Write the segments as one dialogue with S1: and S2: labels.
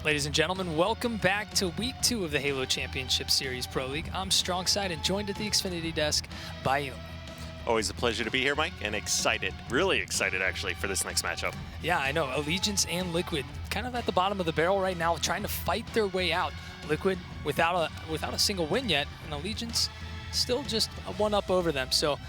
S1: Ladies and gentlemen, welcome back to Week 2 of the Halo Championship Series Pro League. I'm Strongside and joined at the Xfinity desk by Eli.
S2: Always a pleasure to be here, Mike, and excited, really excited actually, for this next matchup.
S1: Yeah, I know. Allegiance and Liquid kind of at the bottom of the barrel right now, trying to fight their way out. Liquid without a single win yet, and Allegiance still just a one up over them. So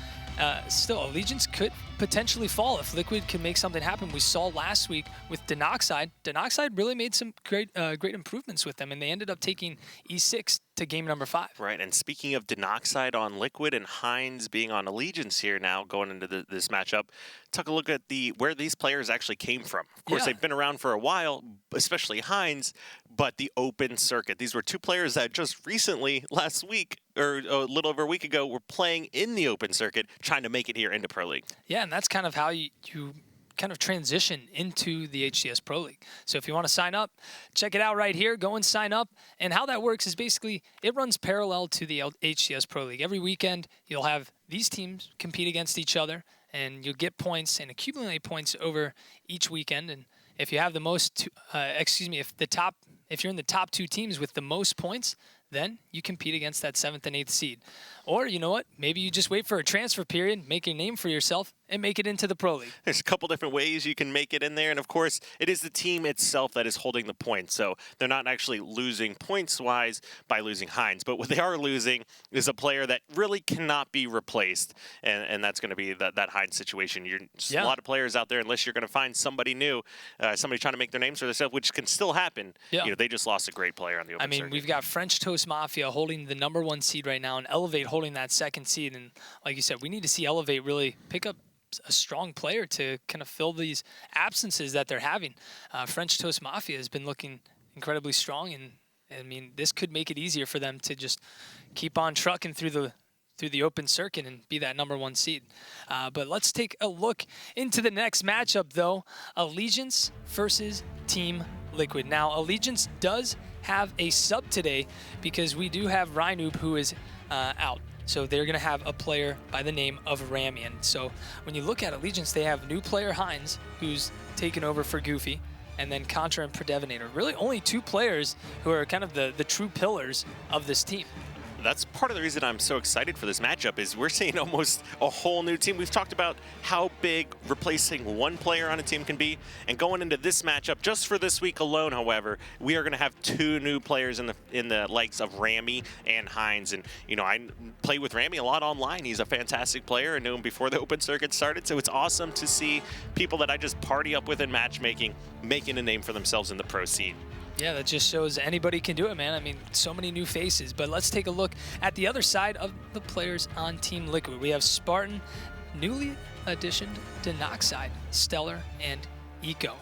S1: still, Allegiance could potentially fall if Liquid can make something happen. We saw last week with Denoxide. Denoxide really made some great improvements with them, and they ended up taking E6 to game number 5.
S2: Right, and speaking of Denoxide on Liquid and Heinz being on Allegiance here now going into this matchup, take a look at where these players actually came from. Of course, they've been around for a while, especially Heinz, but the open circuit. These were two players that just recently, last week, or a little over a week ago, were playing in the open circuit, trying to make it here into Pro League.
S1: Yeah, and that's kind of how you kind of transition into the HCS Pro League. So if you want to sign up, check it out right here. Go and sign up. And how that works is basically it runs parallel to the HCS Pro League. Every weekend, you'll have these teams compete against each other, and you'll get points and accumulate points over each weekend. And if you have the most, if you're in the top 2 teams with the most points, then you compete against that 7th and 8th seed. Or, you know what, maybe you just wait for a transfer period, make a name for yourself, and make it into the Pro League.
S2: There's a couple different ways you can make it in there, and of course, it is the team itself that is holding the points, so they're not actually losing points-wise by losing Heinz, but what they are losing is a player that really cannot be replaced, and that's going to be that Heinz situation. There's a lot of players out there, unless you're going to find somebody new, somebody trying to make their names for themselves, which can still happen.
S1: Yeah.
S2: You know, they just lost a great player on the open circuit.
S1: We've got French Toast Mafia holding the number 1 seed right now, and Elevate holding that 2nd seed, and like you said, we need to see Elevate really pick up a strong player to kind of fill these absences that they're having. French Toast Mafia has been looking incredibly strong, and I mean, this could make it easier for them to just keep on trucking through the open circuit and be that number 1 seed. But let's take a look into the next matchup, though. Allegiance versus Team Liquid. Now, Allegiance does have a sub today because we do have Rhinoob, who is out. So they're going to have a player by the name of Ramian. So when you look at Allegiance, they have new player Heinz, who's taken over for Goofy, and then Contra and Predevinator. Really only 2 players who are kind of the true pillars of this team.
S2: That's part of the reason I'm so excited for this matchup is we're seeing almost a whole new team. We've talked about how big replacing 1 player on a team can be, and going into this matchup, just for this week alone, however, we are going to have 2 new players in the likes of Rami and Heinz. And you know, I play with Rami a lot online. He's a fantastic player. I knew him before the open circuit started, so it's awesome to see people that I just party up with in matchmaking making a name for themselves in the pro scene.
S1: Yeah, that just shows anybody can do it, man. I mean, so many new faces. But let's take a look at the other side of the players on Team Liquid. We have Spartan, newly additioned Denoxide, Stellar, and Eco.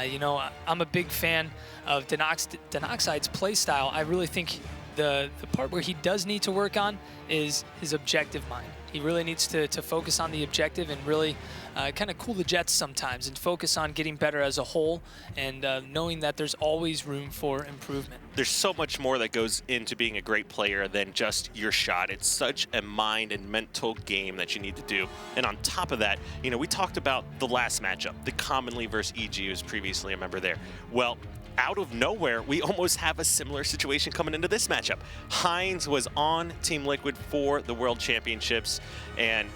S1: You know, I'm a big fan of Denoxide's play style. I really think the part where he does need to work on is his objective mind. He really needs to focus on the objective and really kind of cool the jets sometimes and focus on getting better as a whole and knowing that there's always room for improvement.
S2: There's so much more that goes into being a great player than just your shot. It's such a mind and mental game that you need to do. And on top of that, you know, we talked about the last matchup, the Commonly versus EG, who was previously a member there. Well, out of nowhere, we almost have a similar situation coming into this matchup. Heinz was on Team Liquid for the World Championships, and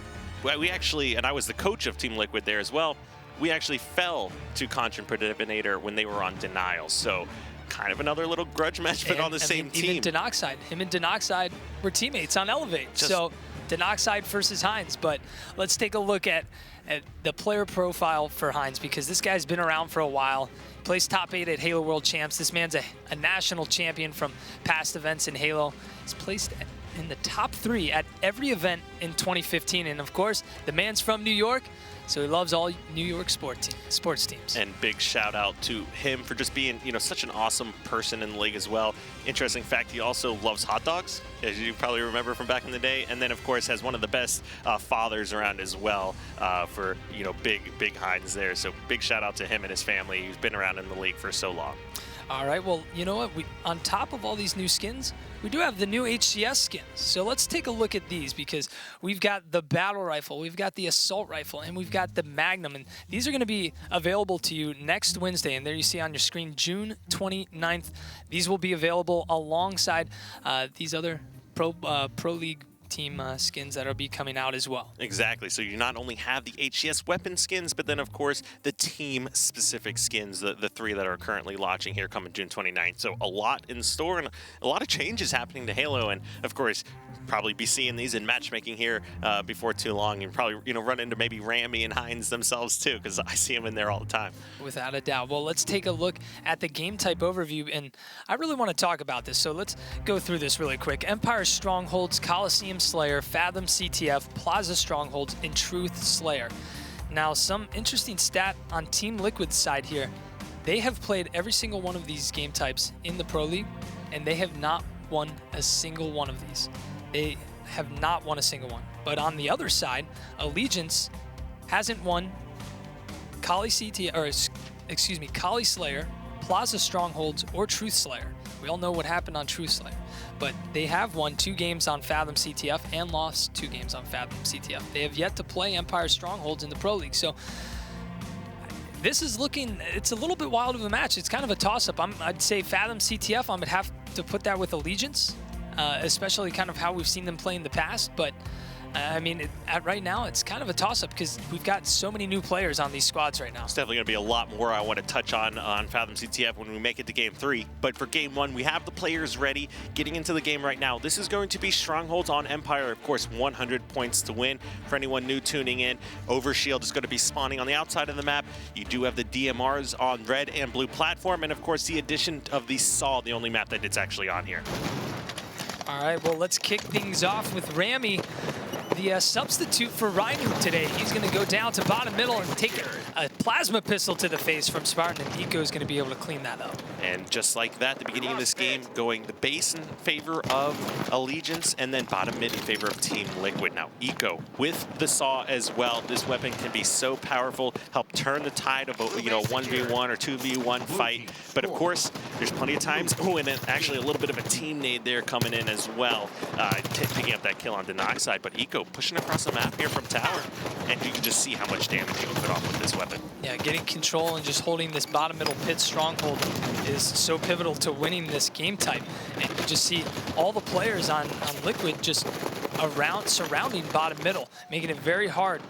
S2: we actually, and I was the coach of Team Liquid there as well, we actually fell to Contra and Predevinator when they were on Denial. So kind of another little grudge match, but on the same team.
S1: Even Denoxide, him and Denoxide were teammates on Elevate. So Denoxide versus Heinz. But let's take a look at the player profile for Heinz, because this guy's been around for a while. Plays top 8 at Halo World Champs. This man's a national champion from past events in Halo. He's placed in the top 3 at every event in 2015. And of course, the man's from New York, so he loves all New York sports teams.
S2: And big shout out to him for just being, you know, such an awesome person in the league as well. Interesting fact, he also loves hot dogs, as you probably remember from back in the day. And then, of course, has one of the best fathers around as well for, you know, big Heinz there. So big shout out to him and his family. He's been around in the league for so long.
S1: All right, well, you know what? On top of all these new skins, we do have the new HCS skins. So let's take a look at these because we've got the battle rifle, we've got the assault rifle, and we've got the Magnum. And these are going to be available to you next Wednesday. And there you see on your screen, June 29th. These will be available alongside these other Pro League team skins that'll be coming out as well.
S2: Exactly. So you not only have the HCS weapon skins, but then of course the team specific skins, the three that are currently launching here coming June 29th. So a lot in store and a lot of changes happening to Halo, and of course probably be seeing these in matchmaking here before too long. You probably run into maybe Ramy and Hines themselves too, because I see them in there all the time.
S1: Without a doubt. Well, let's take a look at the game type overview, and I really want to talk about this, so let's go through this really quick. Empire Strongholds, Coliseum Slayer, Fathom CTF, Plaza Strongholds, and Truth Slayer. Now, some interesting stat on Team Liquid's side here. They have played every single one of these game types in the Pro League, and they have not won a single one of these. They have not won a single one. But on the other side, Allegiance hasn't won Kali Slayer, Plaza Strongholds, or Truth Slayer. We all know what happened on Truth Slayer. But they have won 2 games on Fathom CTF and lost 2 games on Fathom CTF. They have yet to play Empire Strongholds in the Pro League. So this is looking, it's a little bit wild of a match. It's kind of a toss-up. I'd say Fathom CTF, I would have to put that with Allegiance, especially kind of how we've seen them play in the past. But I mean, right now, it's kind of a toss-up because we've got so many new players on these squads right now.
S2: It's definitely going to be a lot more I want to touch on Fathom CTF when we make it to Game 3. But for Game 1, we have the players ready, getting into the game right now. This is going to be Strongholds on Empire. Of course, 100 points to win. For anyone new tuning in, Overshield is going to be spawning on the outside of the map. You do have the DMRs on red and blue platform. And, of course, the addition of the Saw, the only map that it's actually on here.
S1: All right, well, let's kick things off with Ramy, the substitute for Rhino today. He's going to go down to bottom middle and take a plasma pistol to the face from Spartan, and Nico is going to be able to clean that up.
S2: And just like that, the beginning of this game, going the base in favor of Allegiance, and then bottom mid in favor of Team Liquid. Now, Eco with the Saw as well. This weapon can be so powerful, help turn the tide of a 1v1 or 2v1 fight. But of course, there's plenty of times when actually a little bit of a team nade there coming in as well, picking up that kill on Denoxide. But Eco pushing across the map here from Tower, and you can just see how much damage he can put off with this weapon.
S1: Yeah, getting control and just holding this bottom middle pit stronghold is so pivotal to winning this game type. And you just see all the players on Liquid just surrounding bottom middle, making it very hard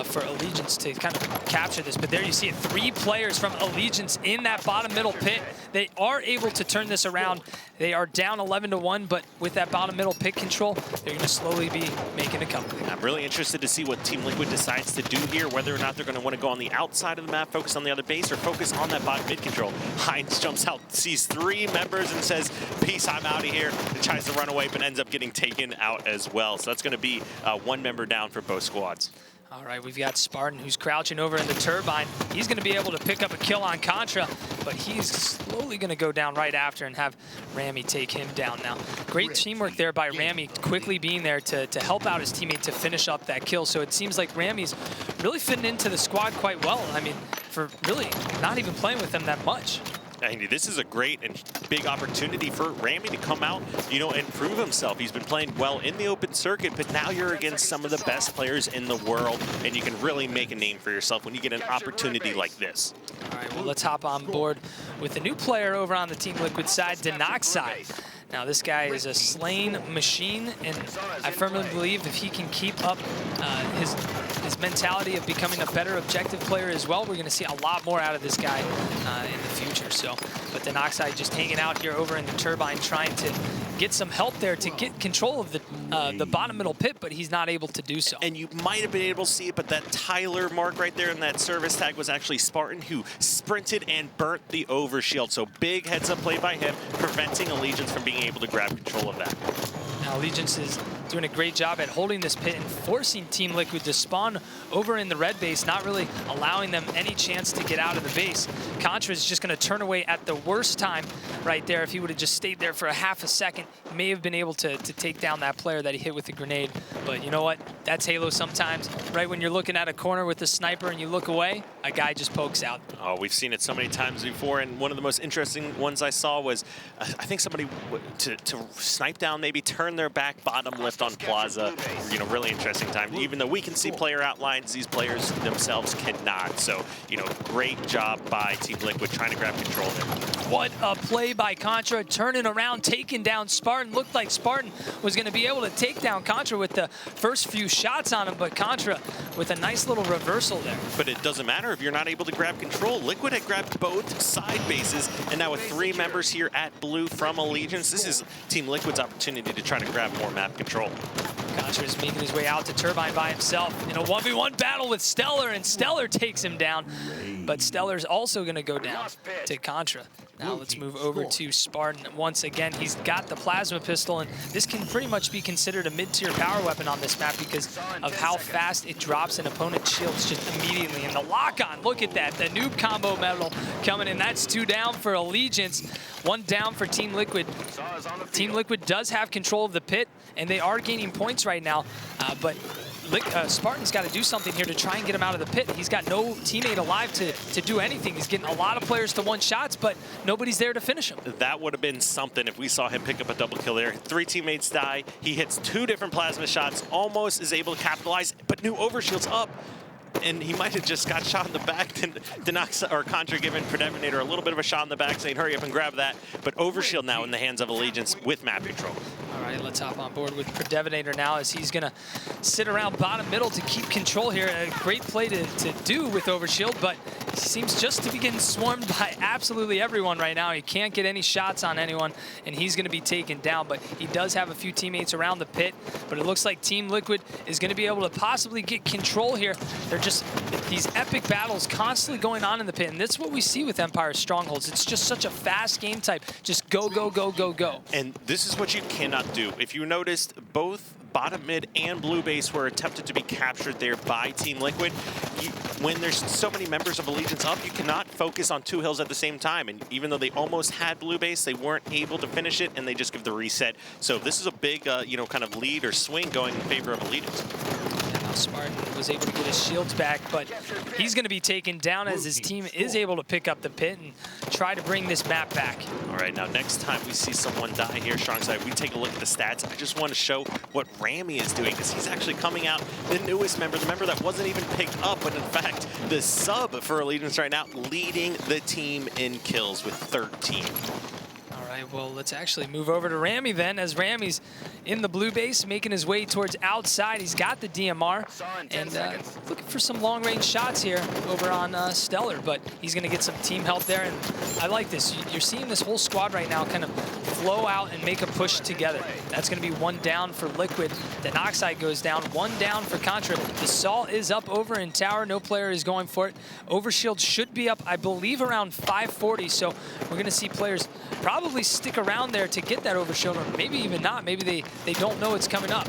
S1: for Allegiance to kind of capture this. But there you see it, 3 players from Allegiance in that bottom middle pit. They are able to turn this around. They are down 11-1, but with that bottom middle pit control, they're going to slowly be making a comeback.
S2: I'm really interested to see what Team Liquid decides to do here, whether or not they're going to want to go on the outside of the map, focus on the other base, or focus on that bottom mid control. Hines jumps out, sees 3 members and says, peace, I'm out of here, and tries to run away, but ends up getting taken out as well. So that's going to be 1 member down for both squads.
S1: All right, we've got Spartan who's crouching over in the turbine. He's going to be able to pick up a kill on Contra, but he's slowly going to go down right after and have Ramy take him down now. Great teamwork there by Ramy, quickly being there to help out his teammate to finish up that kill. So it seems like Ramy's really fitting into the squad quite well. I mean, for really not even playing with them that much.
S2: I mean, this is a great and big opportunity for Ramy to come out, and prove himself. He's been playing well in the open circuit, but now you're against some of the best players in the world, and you can really make a name for yourself when you get an opportunity like this.
S1: All right, well, let's hop on board with a new player over on the Team Liquid side, Denoxide. Now, this guy is a slaying machine, and I firmly believe if he can keep up his mentality of becoming a better objective player as well, we're going to see a lot more out of this guy in the future. So, but Denoxide just hanging out here over in the turbine, trying to get some help there to get control of the bottom middle pit, but he's not able to do so.
S2: And you might have been able to see it, but that Tyler mark right there in that service tag was actually Spartan, who sprinted and burnt the overshield. So big heads up play by him, preventing Allegiance from being able to grab control of that.
S1: Now Allegiance is doing a great job at holding this pit and forcing Team Liquid to spawn over in the red base, not really allowing them any chance to get out of the base. Contra is just going to turn away at the worst time right there. If he would have just stayed there for a half a second, he may have been able to take down that player that he hit with the grenade. But you know what? That's Halo sometimes. Right when you're looking at a corner with the sniper and you look away, a guy just pokes out.
S2: Oh, we've seen it so many times before, and one of the most interesting ones I saw was, I think somebody to snipe down, maybe turn their back, bottom lift on Plaza. You know, really interesting time. Even though we can see player outlines, these players themselves cannot. So, you know, great job by Team Liquid trying to grab control there.
S1: What a play by Contra, turning around, taking down Spartan. Looked like Spartan was going to be able to take down Contra with the first few shots on him, but Contra with a nice little reversal there.
S2: But it doesn't matter if you're not able to grab control. Liquid had grabbed both side bases, and now with 3 members here at blue from Allegiance, this is Team Liquid's opportunity to try to grab more map control.
S1: Contra is making his way out to Turbine by himself in a 1v1 battle with Stellar, and Stellar takes him down. But Stellar's also going to go down to Contra. Now let's move over to Spartan once again. He's got the plasma pistol, and this can pretty much be considered a mid-tier power weapon on this map because of how fast it drops an opponent's shields just immediately. And the lock-on, look at that, the noob combo medal coming in. That's 2 down for Allegiance, 1 down for Team Liquid. Team Liquid does have control of the pit, and they are gaining points right now, but Spartan's got to do something here to try and get him out of the pit. He's got no teammate alive to do anything. He's getting a lot of players to 1 shots, but nobody's there to finish him.
S2: That would have been something if we saw him pick up a double kill there. 3 teammates die. He hits 2 different plasma shots, almost is able to capitalize, but new overshield's up. And he might have just got shot in the back. Denox or Contra giving Predevinator a little bit of a shot in the back, saying, hurry up and grab that. But Overshield now in the hands of Allegiance with map control.
S1: All right, let's hop on board with Predevinator now as he's going to sit around bottom middle to keep control here. A great play to do with Overshield, but he seems just to be getting swarmed by absolutely everyone right now. He can't get any shots on anyone, and he's going to be taken down. But he does have a few teammates around the pit, but it looks like Team Liquid is going to be able to possibly get control here. They're just these epic battles constantly going on in the pit, and that's what we see with Empire Strongholds. It's just such a fast game type. Just go, go, go, go, go.
S2: And this is what you cannot do. If you noticed, both bottom mid and blue base were attempted to be captured there by Team Liquid. When there's so many members of Allegiance up, you cannot focus on 2 hills at the same time. And even though they almost had blue base, they weren't able to finish it, and they just give the reset. So this is a big, you know, kind of lead or swing going in favor of Allegiance.
S1: Spartan was able to get his shields back, but he's going to be taken down as his team is able to pick up the pit and try to bring this map back.
S2: All right, now next time we see someone die here, Strong Side, we take a look at the stats. I just want to show what Rami is doing, because he's actually coming out the newest member, the member that wasn't even picked up, but in fact, the sub for Allegiance right now, leading the team in kills with 13.
S1: All right, well, let's actually move over to Rami then, as Rami's in the blue base, making his way towards outside. He's got the DMR, and looking for some long-range shots here over on Stellar, but he's going to get some team help there, and I like this. You're seeing this whole squad right now kind of flow out and make a push together. That's going to be 1 down for Liquid. The Noxide goes down, 1 down for Contra. The Salt is up over in tower. No player is going for it. Overshield should be up, I believe, around 540, so we're going to see players probably stick around there to get that Overshield, or maybe even not. Maybe they don't know it's coming up.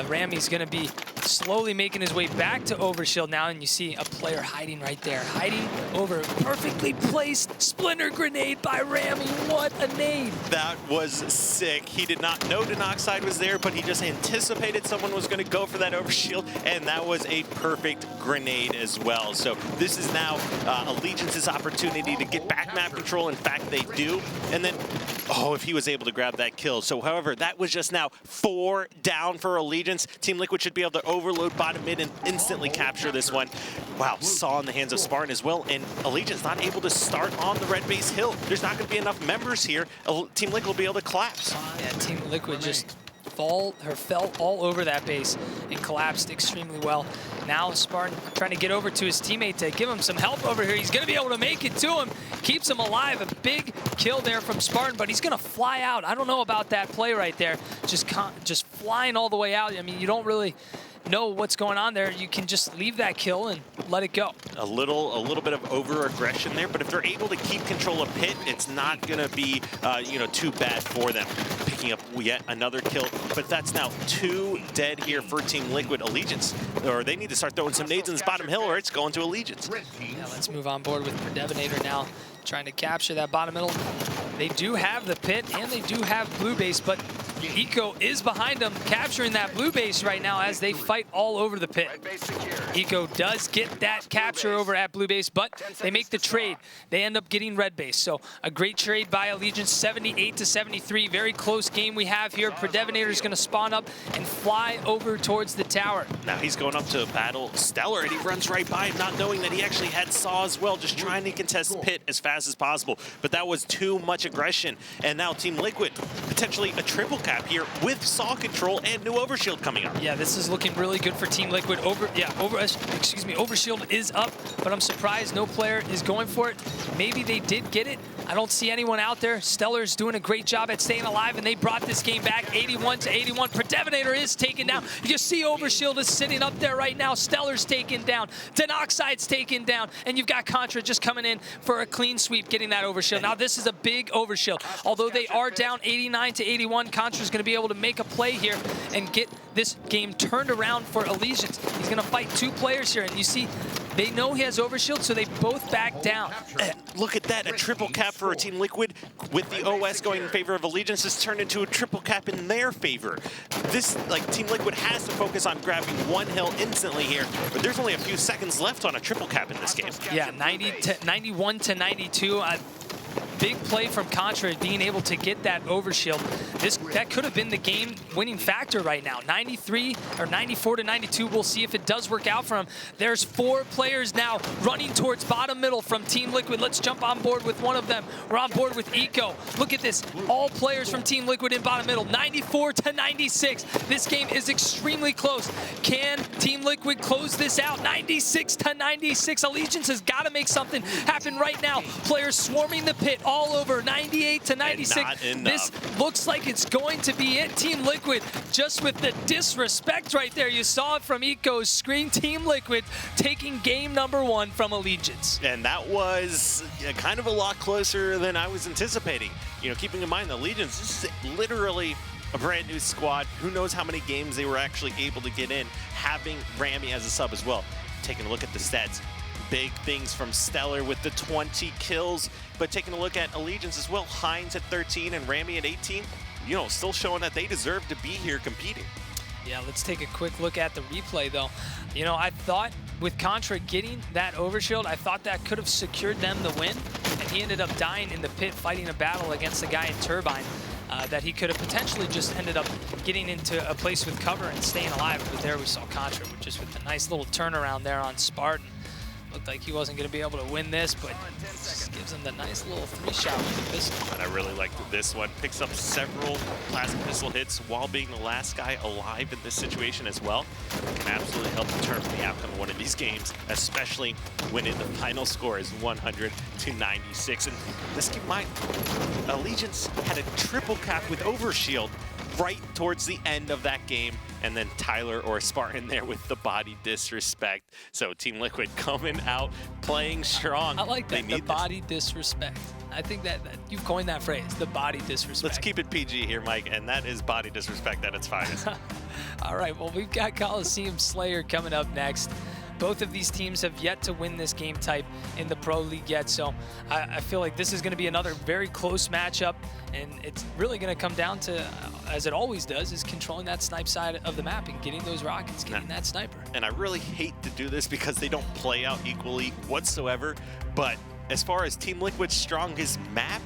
S1: Rami's going to be slowly making his way back to Overshield now, and you see a player hiding right there, hiding over a perfectly placed Splinter grenade by Rami. What a nade!
S2: That was sick. He did not know Denoxide was there, but he just anticipated someone was going to go for that Overshield, and that was a perfect grenade as well. So this is now Allegiance's opportunity to get back map control. In fact, they do. And then, oh, if he was able to grab that kill. So, however, that was just now 4 down for Allegiance. Team Liquid should be able to overload bottom mid and instantly capture this one. Wow, saw in the hands of Spartan as well. And Allegiance not able to start on the red base hill. There's not going to be enough members here. Team Liquid will be able to collapse.
S1: Yeah, Team Liquid just fell all over that base and collapsed extremely well. Now Spartan trying to get over to his teammate to give him some help over here. He's going to be able to make it to him. Keeps him alive. A big kill there from Spartan, but he's going to fly out. I don't know about that play right there. Just flying all the way out. I mean, you don't really know what's going on there, you can just leave that kill and let it go.
S2: A little bit of over-aggression there, but if they're able to keep control of Pit, it's not going to be, too bad for them. Picking up yet another kill, but that's now 2 dead here for Team Liquid. Allegiance, or they need to start throwing some nades in this bottom hill, or it's going to Allegiance.
S1: Yeah, let's move on board with Predevinator now, trying to capture that bottom middle. They do have the pit, and they do have blue base, but Eco is behind them, capturing that blue base right now as they fight all over the pit. Eco does get that capture over at blue base, but they make the trade. They end up getting red base. So a great trade by Allegiance, 78-73. Very close game we have here. Predevinator is going to spawn up and fly over towards the tower.
S2: Now he's going up to battle Stellar, and he runs right by him, not knowing that he actually had Saw as well, just trying to contest Pit as fast as possible. But that was too much aggression, and now Team Liquid potentially a triple cap here with Saw control and new Overshield coming up.
S1: Yeah, this is looking really good for Team Liquid. Overshield is up, but I'm surprised no player is going for it. Maybe they did get it. I don't see anyone out there. Stellar's doing a great job at staying alive, and they brought this game back 81-81. Predevinator is taken down. You see Overshield is sitting up there right now. Stellar's taken down. Denoxide's taken down, and you've got Contra just coming in for a clean sweep, getting that Overshield. Now this is a big Overshield. Although they are down 89-81, Contra's going to be able to make a play here and get this game turned around for Allegiance. He's going to fight 2 players here, and you see they know he has Overshield, so they both back down.
S2: Look at that, a triple cap for Team Liquid with the OS going in favor of Allegiance has turned into a triple cap in their favor. This, Team Liquid has to focus on grabbing 1 hill instantly here, but there's only a few seconds left on a triple cap in this game.
S1: Yeah, 91-92. Big play from Contra being able to get that Overshield. That could have been the game-winning factor right now. 94-92. We'll see if it does work out for him. There's 4 players now running towards bottom middle from Team Liquid. Let's jump on board with one of them. We're on board with Eco. Look at this. All players from Team Liquid in bottom middle. 94-96. This game is extremely close. Can Team Liquid close this out? 96-96. Allegiance has got to make something happen right now. Players swarming the pit all over. 98-96. This looks like it's going to be it. Team Liquid just with the disrespect right there. You saw it from Eco's screen. Team Liquid taking game number 1 from Allegiance.
S2: And that was kind of a lot closer than I was anticipating. Keeping in mind the Allegiance, this is literally a brand new squad. Who knows how many games they were actually able to get in, having Rami as a sub as well. Taking a look at the stats. Big things from Stellar with the 20 kills, but taking a look at Allegiance as well, Hines at 13 and Rami at 18, still showing that they deserve to be here competing.
S1: Yeah, let's take a quick look at the replay though. I thought with Contra getting that Overshield, I thought that could have secured them the win, and he ended up dying in the pit fighting a battle against the guy in Turbine. That he could have potentially just ended up getting into a place with cover and staying alive. But there we saw Contra just with a nice little turnaround there on Spartan. Looked like he wasn't going to be able to win this, but just gives him the nice little 3-shot with the pistol.
S2: And I really liked this one. Picks up several plasma pistol hits while being the last guy alive in this situation as well. Can absolutely help determine the outcome of one of these games, especially when the final score is 100-96. And let's keep in mind, Allegiance had a triple cap with Overshield right towards the end of that game, and then Tyler or Spartan there with the body disrespect. So Team Liquid coming out, playing strong.
S1: I like that, the body disrespect. I think that you've coined that phrase, the body disrespect.
S2: Let's keep it PG here, Mike, and that is body disrespect at its finest.
S1: All right, well, we've got Coliseum Slayer coming up next. Both of these teams have yet to win this game type in the Pro League yet, so I feel like this is going to be another very close matchup, and it's really going to come down to, as it always does, is controlling that snipe side of the map and getting those rockets, getting that sniper.
S2: And I really hate to do this because they don't play out equally whatsoever, but as far as Team Liquid's strongest map,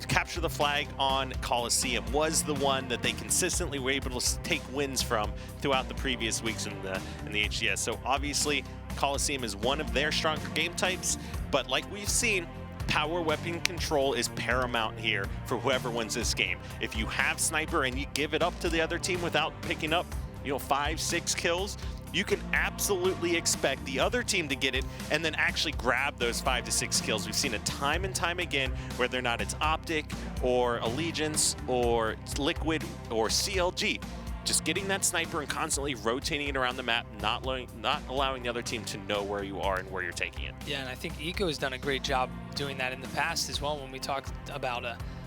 S2: Capture the Flag on Coliseum was the one that they consistently were able to take wins from throughout the previous weeks in the HCS. So obviously, Coliseum is one of their stronger game types, but like we've seen, power weapon control is paramount here for whoever wins this game. If you have Sniper and you give it up to the other team without picking up, 5-6 kills, you can absolutely expect the other team to get it and then actually grab those 5 to 6 kills. We've seen it time and time again, whether or not it's Optic or Allegiance or Liquid or CLG. just getting that sniper and constantly rotating it around the map, not allowing the other team to know where you are and where you're taking it.
S1: Yeah, and I think Eco has done a great job doing that in the past as well when we talked about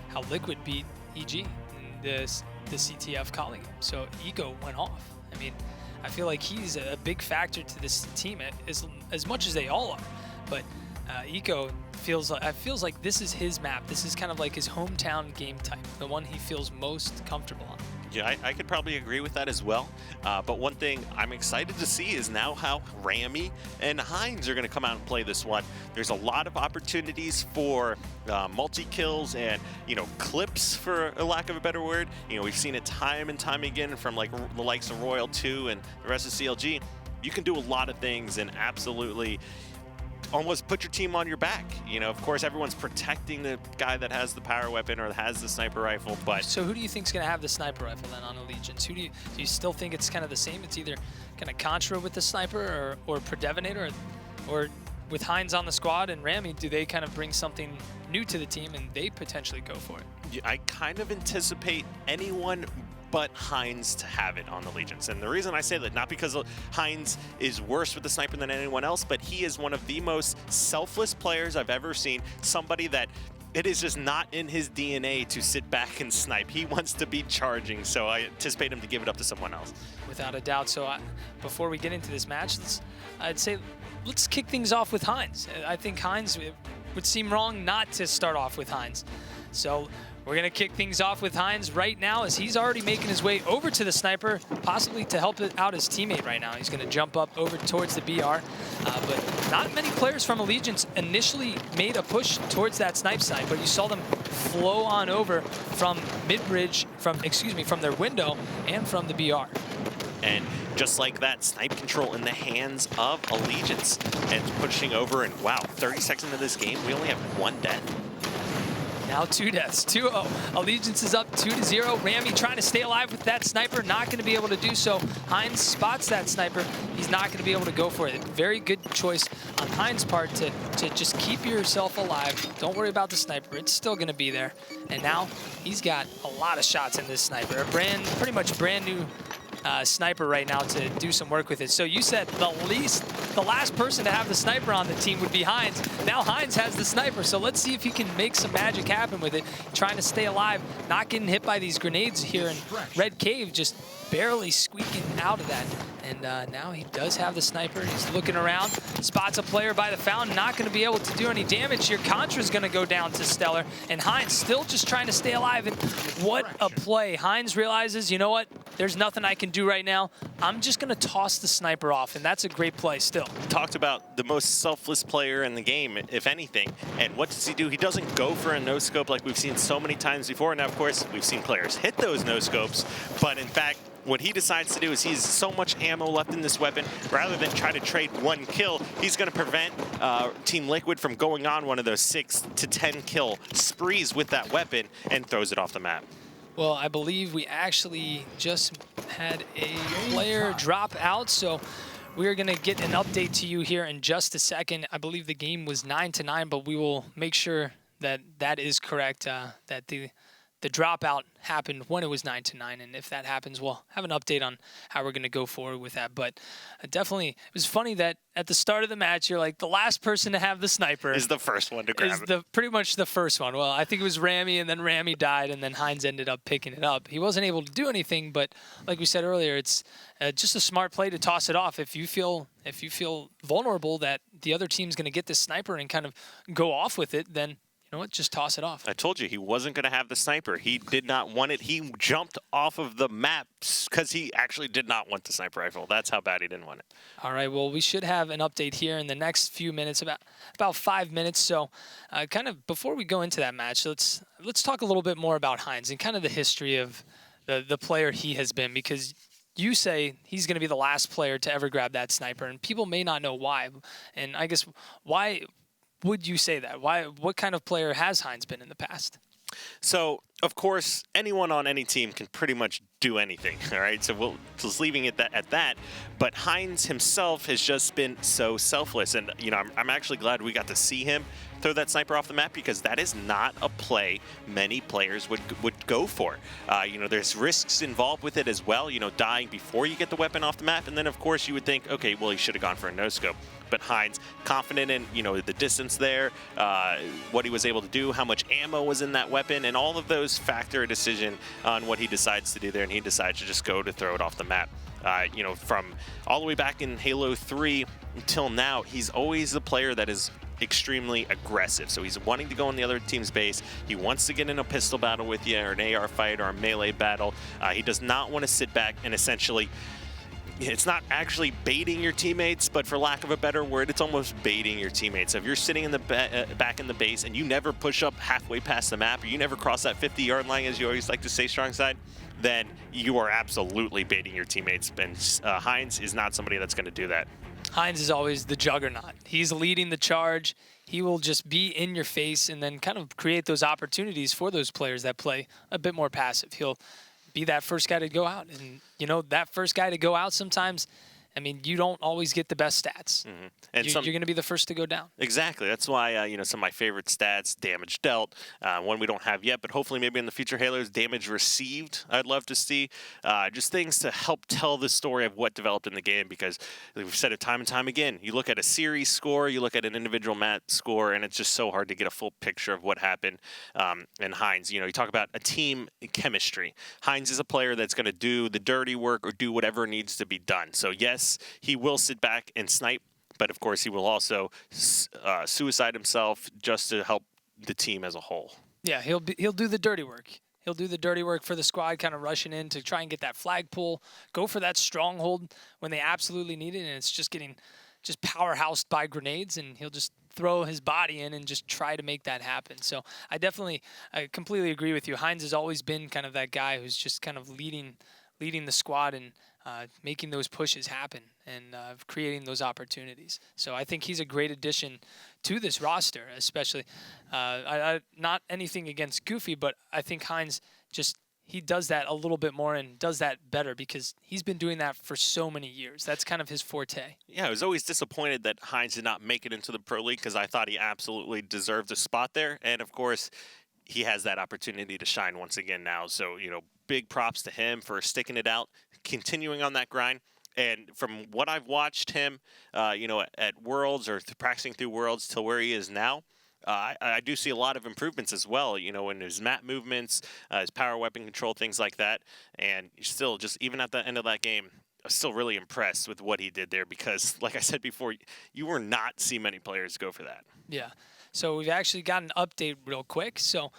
S1: how Liquid beat EG in the CTF calling game. So Eco went off. I mean, I feel like he's a big factor to this team as much as they all are. But Eco feels like this is his map. This is kind of like his hometown game type, the one he feels most comfortable on.
S2: Yeah, I could probably agree with that as well. But one thing I'm excited to see is now how Rami and Heinz are going to come out and play this one. There's a lot of opportunities for multi-kills and, clips, for a lack of a better word. We've seen it time and time again from like the likes of Royal 2 and the rest of CLG. You can do a lot of things and absolutely almost put your team on your back. Of course, everyone's protecting the guy that has the power weapon or has the sniper rifle, but...
S1: So who do you think is going to have the sniper rifle then on Allegiance? Do you still think it's kind of the same? It's either kind of Contra with the sniper or Predevinator, or with Heinz on the squad and Rami, do they kind of bring something new to the team and they potentially go for it?
S2: Yeah, I kind of anticipate anyone but Heinz to have it on Allegiance. And the reason I say that, not because Heinz is worse with the sniper than anyone else, but he is one of the most selfless players I've ever seen. Somebody that it is just not in his DNA to sit back and snipe. He wants to be charging, so I anticipate him to give it up to someone else.
S1: Without a doubt. So before we get into this match, I'd say let's kick things off with Heinz. I think Heinz, it would seem wrong not to start off with Heinz. So we're going to kick things off with Heinz right now as he's already making his way over to the sniper, possibly to help out his teammate right now. He's going to jump up over towards the BR, but not many players from Allegiance initially made a push towards that snipe side, but you saw them flow on over from mid-bridge, from their window and from the BR.
S2: And just like that, snipe control in the hands of Allegiance and pushing over, and wow, 30 seconds into this game, we only have one death.
S1: Now 2 deaths, 2-0. Allegiance is up 2-0. Rami trying to stay alive with that sniper, not going to be able to do so. Heinz spots that sniper. He's not going to be able to go for it. Very good choice on Heinz's part to just keep yourself alive. Don't worry about the sniper. It's still going to be there. And now he's got a lot of shots in this sniper. A pretty much brand new sniper right now to do some work with it. So you said the last person to have the sniper on the team would be Heinz. Now Heinz has the sniper, so let's see if he can make some magic happen with it. Trying to stay alive, not getting hit by these grenades here in Red Cave, just barely squeaking out of that. And now he does have the sniper. He's looking around, spots a player by the fountain, not going to be able to do any damage here. Contra's going to go down to Stellar, and Heinz still just trying to stay alive. And what a play. Heinz realizes, you know what? There's nothing I can do right now. I'm just going to toss the sniper off, and that's a great play still.
S2: Talked about the most selfless player in the game, if anything. And what does he do? He doesn't go for a no-scope like we've seen so many times before. Now, of course, we've seen players hit those no-scopes, but in fact, what he decides to do is he has so much ammo left in this weapon, rather than try to trade one kill, he's going to prevent Team Liquid from going on one of those 6 to 10 kill sprees with that weapon and throws it off the map.
S1: Well, I believe we actually just had a player drop out, so we're going to get an update to you here in just a second. I believe the game was 9-9, but we will make sure that that is correct, that the dropout happened when it was 9-9, and if that happens, we'll have an update on how we're going to go forward with that. But definitely, it was funny that at the start of the match, you're like, the last person to have the sniper
S2: is the first one to grab it.
S1: Pretty much the first one. Well, I think it was Rami, and then Rami died, and then Heinz ended up picking it up. He wasn't able to do anything, but like we said earlier, it's just a smart play to toss it off. If you feel vulnerable that the other team's going to get this sniper and kind of go off with it, then you know what? Just toss it off.
S2: I told you he wasn't going to have the sniper. He did not want it. He jumped off of the map because he actually did not want the sniper rifle. That's how bad he didn't want it.
S1: All right. Well, we should have an update here in the next few minutes, about 5 minutes. So, kind of before we go into that match, let's talk a little bit more about Heinz and kind of the history of the player he has been, because you say he's going to be the last player to ever grab that sniper, and people may not know why. And I guess why would you say that? What kind of player has Heinz been in the past?
S2: So, of course, anyone on any team can pretty much do anything, all right? So we'll just leaving it at that. But Hines himself has just been so selfless. And, I'm actually glad we got to see him throw that sniper off the map because that is not a play many players would go for. There's risks involved with it as well, dying before you get the weapon off the map. And then, of course, you would think, okay, well, he should have gone for a no-scope. But Hines, confident in, the distance there, what he was able to do, how much ammo was in that weapon, and all of those factor a decision on what he decides to do there, and he decides to just go to throw it off the map. From all the way back in Halo 3 until now, he's always the player that is extremely aggressive. So he's wanting to go on the other team's base. He wants to get in a pistol battle with you, or an AR fight, or a melee battle. He does not want to sit back and essentially, it's not actually baiting your teammates, but for lack of a better word, it's almost baiting your teammates. So if you're sitting in the back in the base and you never push up halfway past the map, or you never cross that 50-yard line, as you always like to say, strong side, then you are absolutely baiting your teammates. And Hines is not somebody that's going to do that.
S1: Hines is always the juggernaut. He's leading the charge. He will just be in your face and then kind of create those opportunities for those players that play a bit more passive. He'll be that first guy to go out. And, that first guy to go out sometimes, you don't always get the best stats.
S2: Mm-hmm. And
S1: you're going to be the first to go down.
S2: Exactly. That's why, some of my favorite stats, damage dealt, one we don't have yet, but hopefully maybe in the future Halos, damage received, I'd love to see. Just things to help tell the story of what developed in the game, because we've said it time and time again. You look at a series score, you look at an individual match score, and it's just so hard to get a full picture of what happened. And Hines, you talk about a team chemistry. Hines is a player that's going to do the dirty work or do whatever needs to be done. So yes, he will sit back and snipe, but of course he will also suicide himself just to help the team as a whole.
S1: Yeah, he'll do the dirty work. He'll do the dirty work for the squad, kind of rushing in to try and get that flag pull, go for that stronghold when they absolutely need it, and it's just getting powerhoused by grenades, and he'll just throw his body in and just try to make that happen. So I completely agree with you. Hines has always been kind of that guy who's just kind of leading the squad and making those pushes happen and creating those opportunities. So I think he's a great addition to this roster, especially. Not anything against Goofy, but I think Hines he does that a little bit more and does that better because he's been doing that for so many years. That's kind of his forte.
S2: Yeah, I was always disappointed that Hines did not make it into the Pro League because I thought he absolutely deserved a spot there. And of course, he has that opportunity to shine once again now. So, big props to him for sticking it out, continuing on that grind. And from what I've watched him, at Worlds or practicing through Worlds till where he is now, I do see a lot of improvements as well, in his map movements, his power weapon control, things like that. And still, just even at the end of that game, I'm still really impressed with what he did there because, like I said before, you will not see many players go for that.
S1: Yeah. So we've actually got an update real quick. So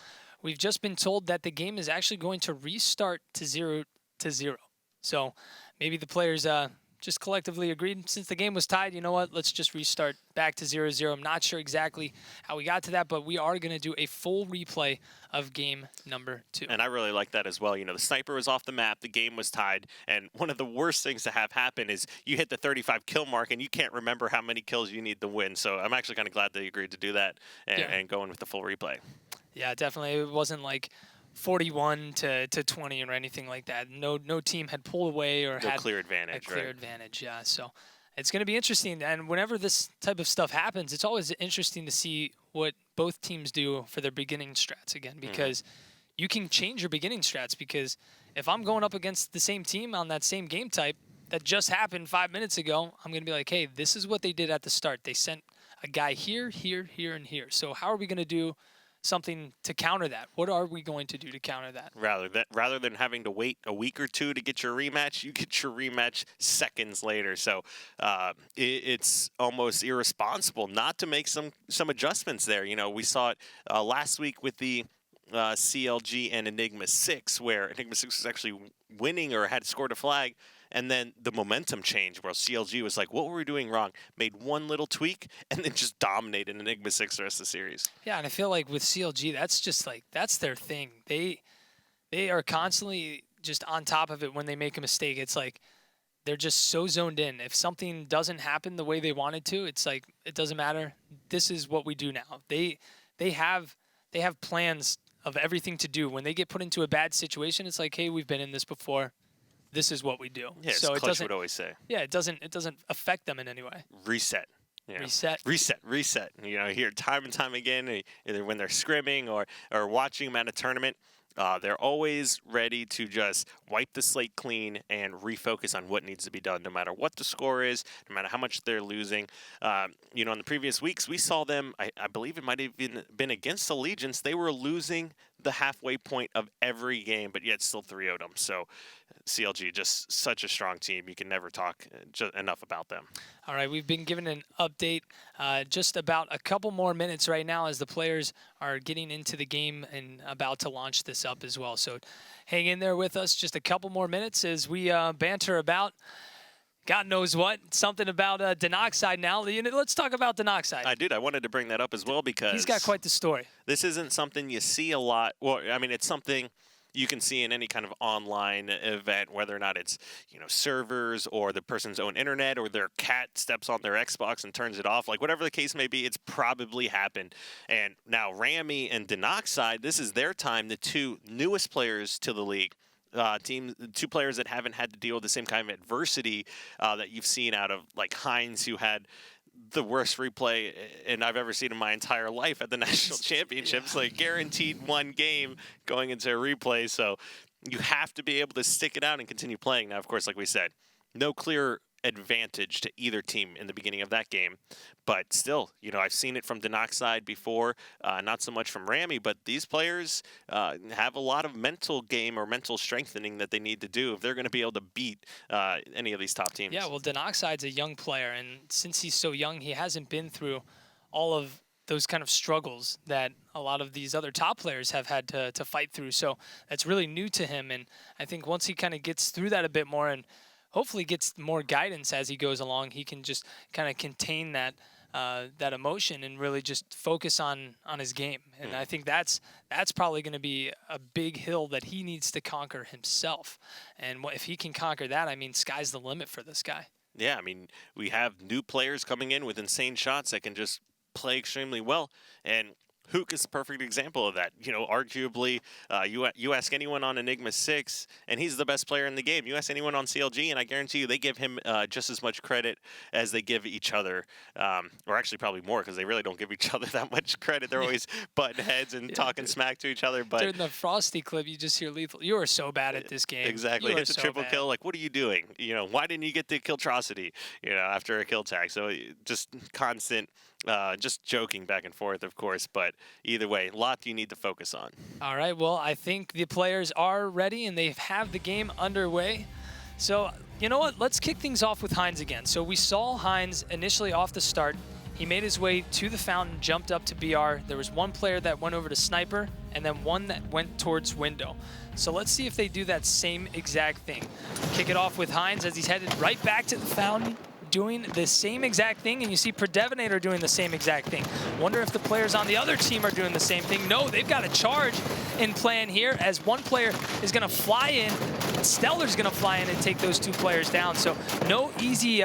S1: we've just been told that the game is actually going to restart to 0-0. So maybe the players just collectively agreed since the game was tied, you know what, let's just restart back to 0-0. I'm not sure exactly how we got to that, but we are going to do a full replay of game number 2.
S2: And I really like that as well. The sniper was off the map, the game was tied, and one of the worst things to have happen is you hit the 35 kill mark and you can't remember how many kills you need to win. So I'm actually kind of glad they agreed to do that and going with the full replay.
S1: Yeah, definitely. It wasn't like 41 to 20 or anything like that. No team had pulled away or had
S2: clear advantage.
S1: A clear advantage, yeah. So it's going to be interesting. And whenever this type of stuff happens, it's always interesting to see what both teams do for their beginning strats again, because you can change your beginning strats. Because if I'm going up against the same team on that same game type that just happened 5 minutes ago, I'm going to be like, hey, this is what they did at the start. They sent a guy here, here, here, and here. So how are we going to do something to counter that? What are we going to do to counter that?
S2: Rather than having to wait a week or two to get your rematch, you get your rematch seconds later. So it's almost irresponsible not to make some adjustments there. We saw it last week with the CLG and Enigma 6, where Enigma 6 was actually winning or had scored a flag, and then the momentum changed where CLG was like, what were we doing wrong? Made one little tweak and then just dominated Enigma 6 the rest of the series.
S1: Yeah, and I feel like with CLG, that's their thing. They are constantly just on top of it when they make a mistake. It's like they're just so zoned in. If something doesn't happen the way they wanted to, it's like it doesn't matter. This is what we do now. They have plans of everything to do. When they get put into a bad situation, it's like, hey, we've been in this before. This is what we do.
S2: Yeah,
S1: so
S2: as
S1: it
S2: Clutch
S1: doesn't.
S2: would always say.
S1: Yeah, it doesn't affect them in any way.
S2: Reset. You know,
S1: Reset.
S2: reset. You know, here time and time again, either when they're scrimming or watching them at a tournament, they're always ready to just wipe the slate clean and refocus on what needs to be done, no matter what the score is, no matter how much they're losing. You know, in the previous weeks, we saw them, I believe it might have been against Allegiance, they were losing the halfway point of every game, but yet still 3-0'd them. So CLG, just such a strong team. You can never talk enough about them.
S1: All right, we've been given an update just about a couple more minutes right now as the players are getting into the game and about to launch this up as well. So hang in there with us just a couple more minutes as we banter about God knows what. Something about Denoxide now. Let's talk about Denoxide.
S2: I wanted to bring that up as well because
S1: he's got quite the story.
S2: This isn't something you see a lot. Well, I mean, it's something you can see in any kind of online event, whether or not it's, you know, servers or the person's own internet or their cat steps on their Xbox and turns it off. Like, whatever the case may be, it's probably happened. And now Rami and Denoxide, this is their time, the two newest players to the league. Two players that haven't had to deal with the same kind of adversity that you've seen out of, like, Heinz, who had the worst replay and I've ever seen in my entire life at the national championships. Like, guaranteed one game going into a replay. So you have to be able to stick it out and continue playing. Now, of course, like we said, no clear advantage to either team in the beginning of that game. But still, you know, I've seen it from Denoxide before, not so much from Rami, but these players have a lot of mental game or mental strengthening that they need to do if they're going to be able to beat any of these top teams.
S1: Yeah, well, Denoxide's a young player, and since he's so young, he hasn't been through all of those kind of struggles that a lot of these other top players have had to fight through. So that's really new to him, and I think once he kind of gets through that a bit more and hopefully gets more guidance as he goes along, he can just kind of contain that emotion and really just focus on his game. And I think that's probably going to be a big hill that he needs to conquer himself. And if he can conquer that, I mean, sky's the limit for this guy.
S2: Yeah, I mean, we have new players coming in with insane shots that can just play extremely well. And Hook is the perfect example of that. You know, arguably, you ask anyone on Enigma 6, and he's the best player in the game. You ask anyone on CLG, and I guarantee you they give him just as much credit as they give each other, or actually probably more, because they really don't give each other that much credit. They're always butting heads and talking smack to each other. But
S1: during the Frosty clip, you just hear Lethal, you are so bad at this game.
S2: Exactly. Hits a triple kill. Like, what are you doing? You know, why didn't you get the Killtrocity, you know, after a kill tag? So just constant, just joking back and forth, of course, but either way, a lot you need to focus on.
S1: All right, well, I think the players are ready and they have the game underway. So, you know what? Let's kick things off with Heinz again. So we saw Heinz initially off the start. He made his way to the fountain, jumped up to BR. There was one player that went over to Sniper, and then one that went towards Window. So let's see if they do that same exact thing. Kick it off with Heinz as he's headed right back to the fountain, doing the same exact thing, and you see Predevinator doing the same exact thing. Wonder if the players on the other team are doing the same thing. No, they've got a charge in plan here as one player is going to fly in, and Stellar's going to fly in and take those two players down. So no easy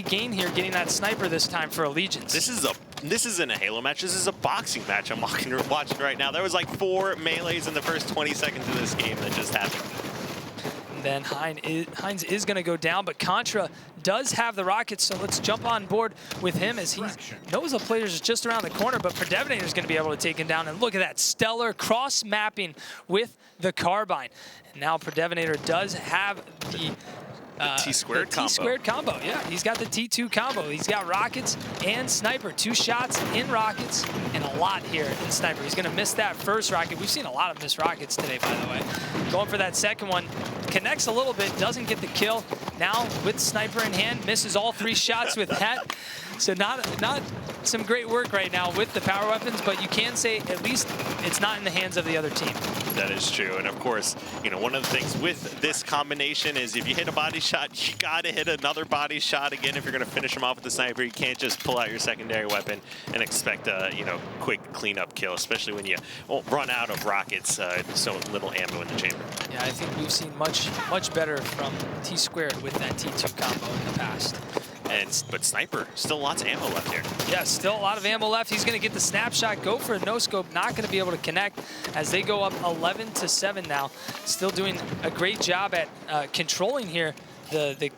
S1: gain here getting that Sniper this time for Allegiance.
S2: This isn't a Halo match. This is a boxing match I'm watching right now. There was like 4 melees in the first 20 seconds of this game that just happened.
S1: And then Heinz is going to go down, but Contra does have the rockets, so let's jump on board with him as he knows the players are just around the corner, but Predevinator is going to be able to take him down. And look at that, Stellar cross-mapping with the Carbine. And now Predevinator does have the
S2: T-squared combo.
S1: T-squared combo, yeah. He's got the T2 combo. He's got rockets and Sniper. 2 shots in rockets and a lot here in Sniper. He's going to miss that first rocket. We've seen a lot of missed rockets today, by the way. Going for that second one. Connects a little bit, doesn't get the kill. Now with Sniper in hand, misses all 3 shots with that. So not some great work right now with the power weapons, but you can say at least it's not in the hands of the other team.
S2: That is true. And of course, you know, one of the things with this combination is if you hit a body shot, you got to hit another body shot again if you're going to finish him off with the Sniper. You can't just pull out your secondary weapon and expect a, you know, quick cleanup kill, especially when you run out of rockets, so little ammo in the chamber.
S1: Yeah, I think we've seen much better from T-squared with that T2 combo in the past.
S2: But Sniper, still lots of ammo left here.
S1: Yeah, still a lot of ammo left. He's going to get the snapshot, go for a no-scope, not going to be able to connect as they go up 11-7 now. Still doing a great job at controlling here the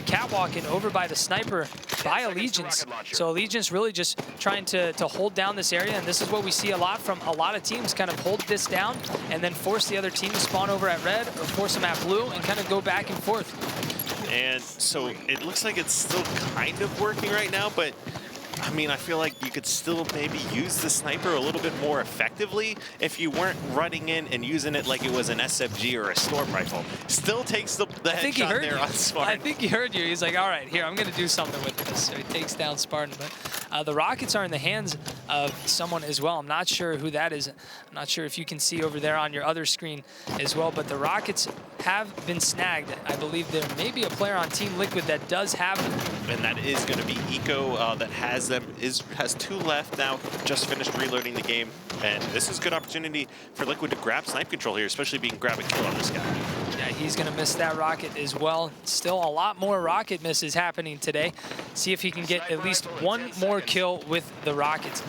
S1: catwalk and over by the sniper by Allegiance. So Allegiance really just trying to hold down this area, and this is what we see a lot from a lot of teams, kind of hold this down and then force the other team to spawn over at red or force them at blue and kind of go back and forth.
S2: And so it looks like it's still kind of working right now, but I mean, I feel like you could still maybe use the sniper a little bit more effectively if you weren't running in and using it like it was an SMG or a storm rifle. Still takes the headshot there on Spartan.
S1: I think he heard you. He's like, all right, here, I'm going to do something with this. So he takes down Spartan. But the rockets are in the hands of someone as well. I'm not sure who that is. I'm not sure if you can see over there on your other screen as well. But the rockets have been snagged. I believe there may be a player on Team Liquid that does have them.
S2: And that is going to be Eco that has them. Has 2 left now, just finished reloading the game. And this is a good opportunity for Liquid to grab snipe control here, especially being grab a kill on this guy.
S1: Yeah, he's going to miss that rocket as well. Still a lot more rocket misses happening today. See if he can get at least one more kill with the rockets.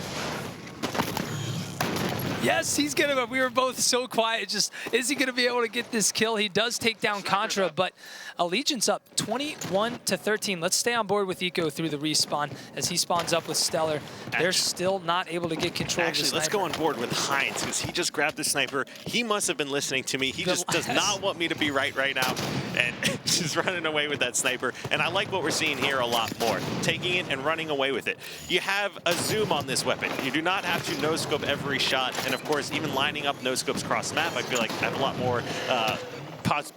S1: Yes, he's going to, we were both so quiet. Just, is he going to be able to get this kill? He does take down Contra, but Allegiance up 21-13. Let's stay on board with Eco through the respawn as he spawns up with Stellar. They're still not able to get control of the sniper.
S2: Let's go on board with Heinz because he just grabbed the sniper. He must have been listening to me. He just does not want me to be right now and just running away with that sniper. And I like what we're seeing here a lot more, taking it and running away with it. You have a zoom on this weapon. You do not have to no-scope every shot. And of course, even lining up no-scopes across the map, I feel like I have a lot more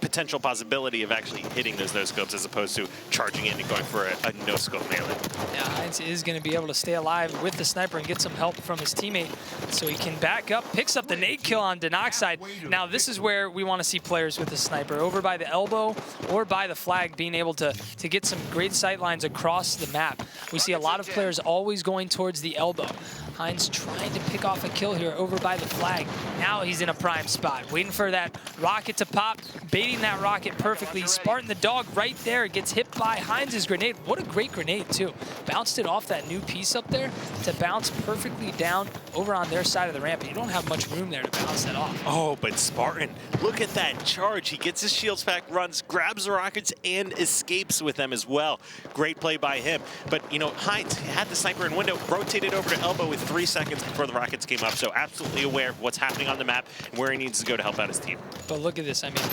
S2: potential possibility of actually hitting those no-scopes as opposed to charging in and going for a no-scope melee.
S1: Yeah, Heinz is going to be able to stay alive with the sniper and get some help from his teammate so he can back up, picks up the nade kill on Denoxide. Now this is where we want to see players with the sniper, over by the elbow or by the flag, being able to get some great sight lines across the map. We see a lot of players always going towards the elbow. Heinz trying to pick off a kill here over by the flag. Now he's in a prime spot, waiting for that rocket to pop, baiting that rocket perfectly. Spartan the dog right there gets hit by Heinz's grenade. What a great grenade too. Bounced it off that new piece up there to bounce perfectly down over on their side of the ramp. You don't have much room there to bounce that off.
S2: Oh, but Spartan, look at that charge. He gets his shields back, runs, grabs the rockets, and escapes with them as well. Great play by him. But, you know, Heinz had the sniper in window, rotated over to elbow with 3 seconds before the rockets came up, so absolutely aware of what's happening on the map and where he needs to go to help out his team.
S1: But look at this. I mean,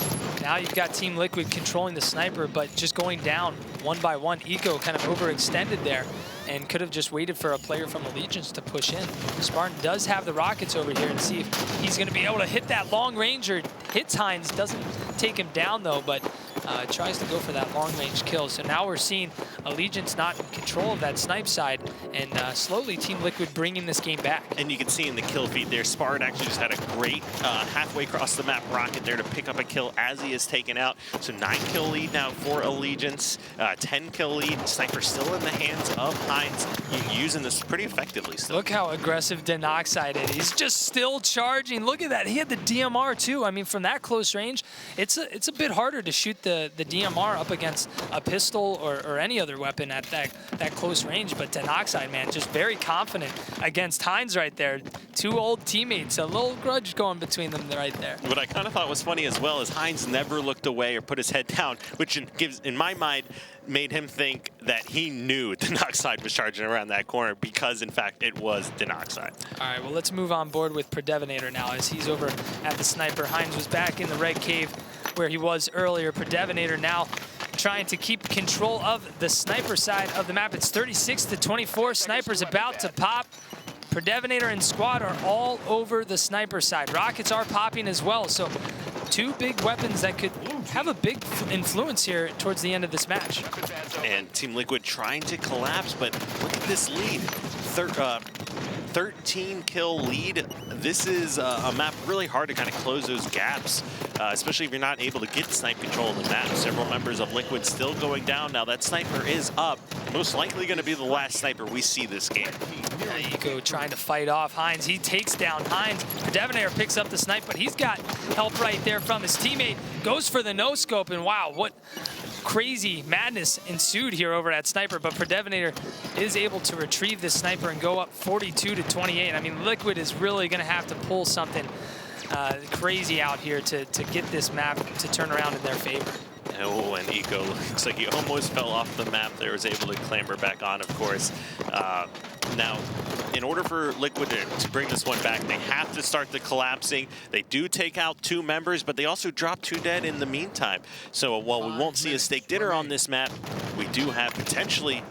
S1: now you've got Team Liquid controlling the sniper, but just going down one by one. Eco kind of overextended there and could have just waited for a player from Allegiance to push in. Spartan does have the rockets over here and see if he's going to be able to hit that long ranger. Hits Heinz, doesn't take him down though, but tries to go for that long range kill. So now we're seeing Allegiance not in control of that snipe side, and slowly Team Liquid bringing this game back.
S2: And you can see in the kill feed there, Spartan actually just had a great halfway across the map rocket there to pick up a kill as he is taken out. So 9 kill lead now for Allegiance, 10 kill lead. Sniper still in the hands of Heinz, using this pretty effectively still.
S1: Look how aggressive Denoxide is. He's just still charging. Look at that. He had the DMR too. I mean, from that close range, it's a bit harder to shoot the DMR up against a pistol or any other weapon at that close range. But Denoxide, man, just very confident against Heinz right there. 2 old teammates, a little grudge going between them right there.
S2: What I kind of thought was funny as well is Heinz never looked away or put his head down, which in my mind, made him think that he knew Denoxide was charging around that corner because, in fact, it was Denoxide.
S1: All right, well, let's move on board with Predevinator now as he's over at the sniper. Heinz was back in the red cave where he was earlier. Predevinator now trying to keep control of the sniper side of the map. It's 36-24. Sniper's about to pop. Predevinator and squad are all over the sniper side. Rockets are popping as well, so 2 big weapons that could have a big influence here towards the end of this match.
S2: And Team Liquid trying to collapse, but look at this lead. 13 kill lead. This is a map really hard to kind of close those gaps, especially if you're not able to get snipe control of the map. Several members of Liquid still going down. Now that sniper is up. Most likely going to be the last sniper we see this game.
S1: Eco trying to fight off Heinz. He takes down Heinz. Predevinator picks up the snipe, but he's got help right there from his teammate. Goes for the no-scope, and wow, what crazy madness ensued here over at Sniper, but Predevinator is able to retrieve this Sniper and go up 42-28. I mean, Liquid is really going to have to pull something crazy out here to get this map to turn around in their favor.
S2: Oh, and Eco looks like he almost fell off the map there, was able to clamber back on, of course. Now, in order for Liquid to bring this one back, they have to start the collapsing. They do take out 2 members, but they also drop 2 dead in the meantime. So while we won't see a steak dinner on this map, we do have potentially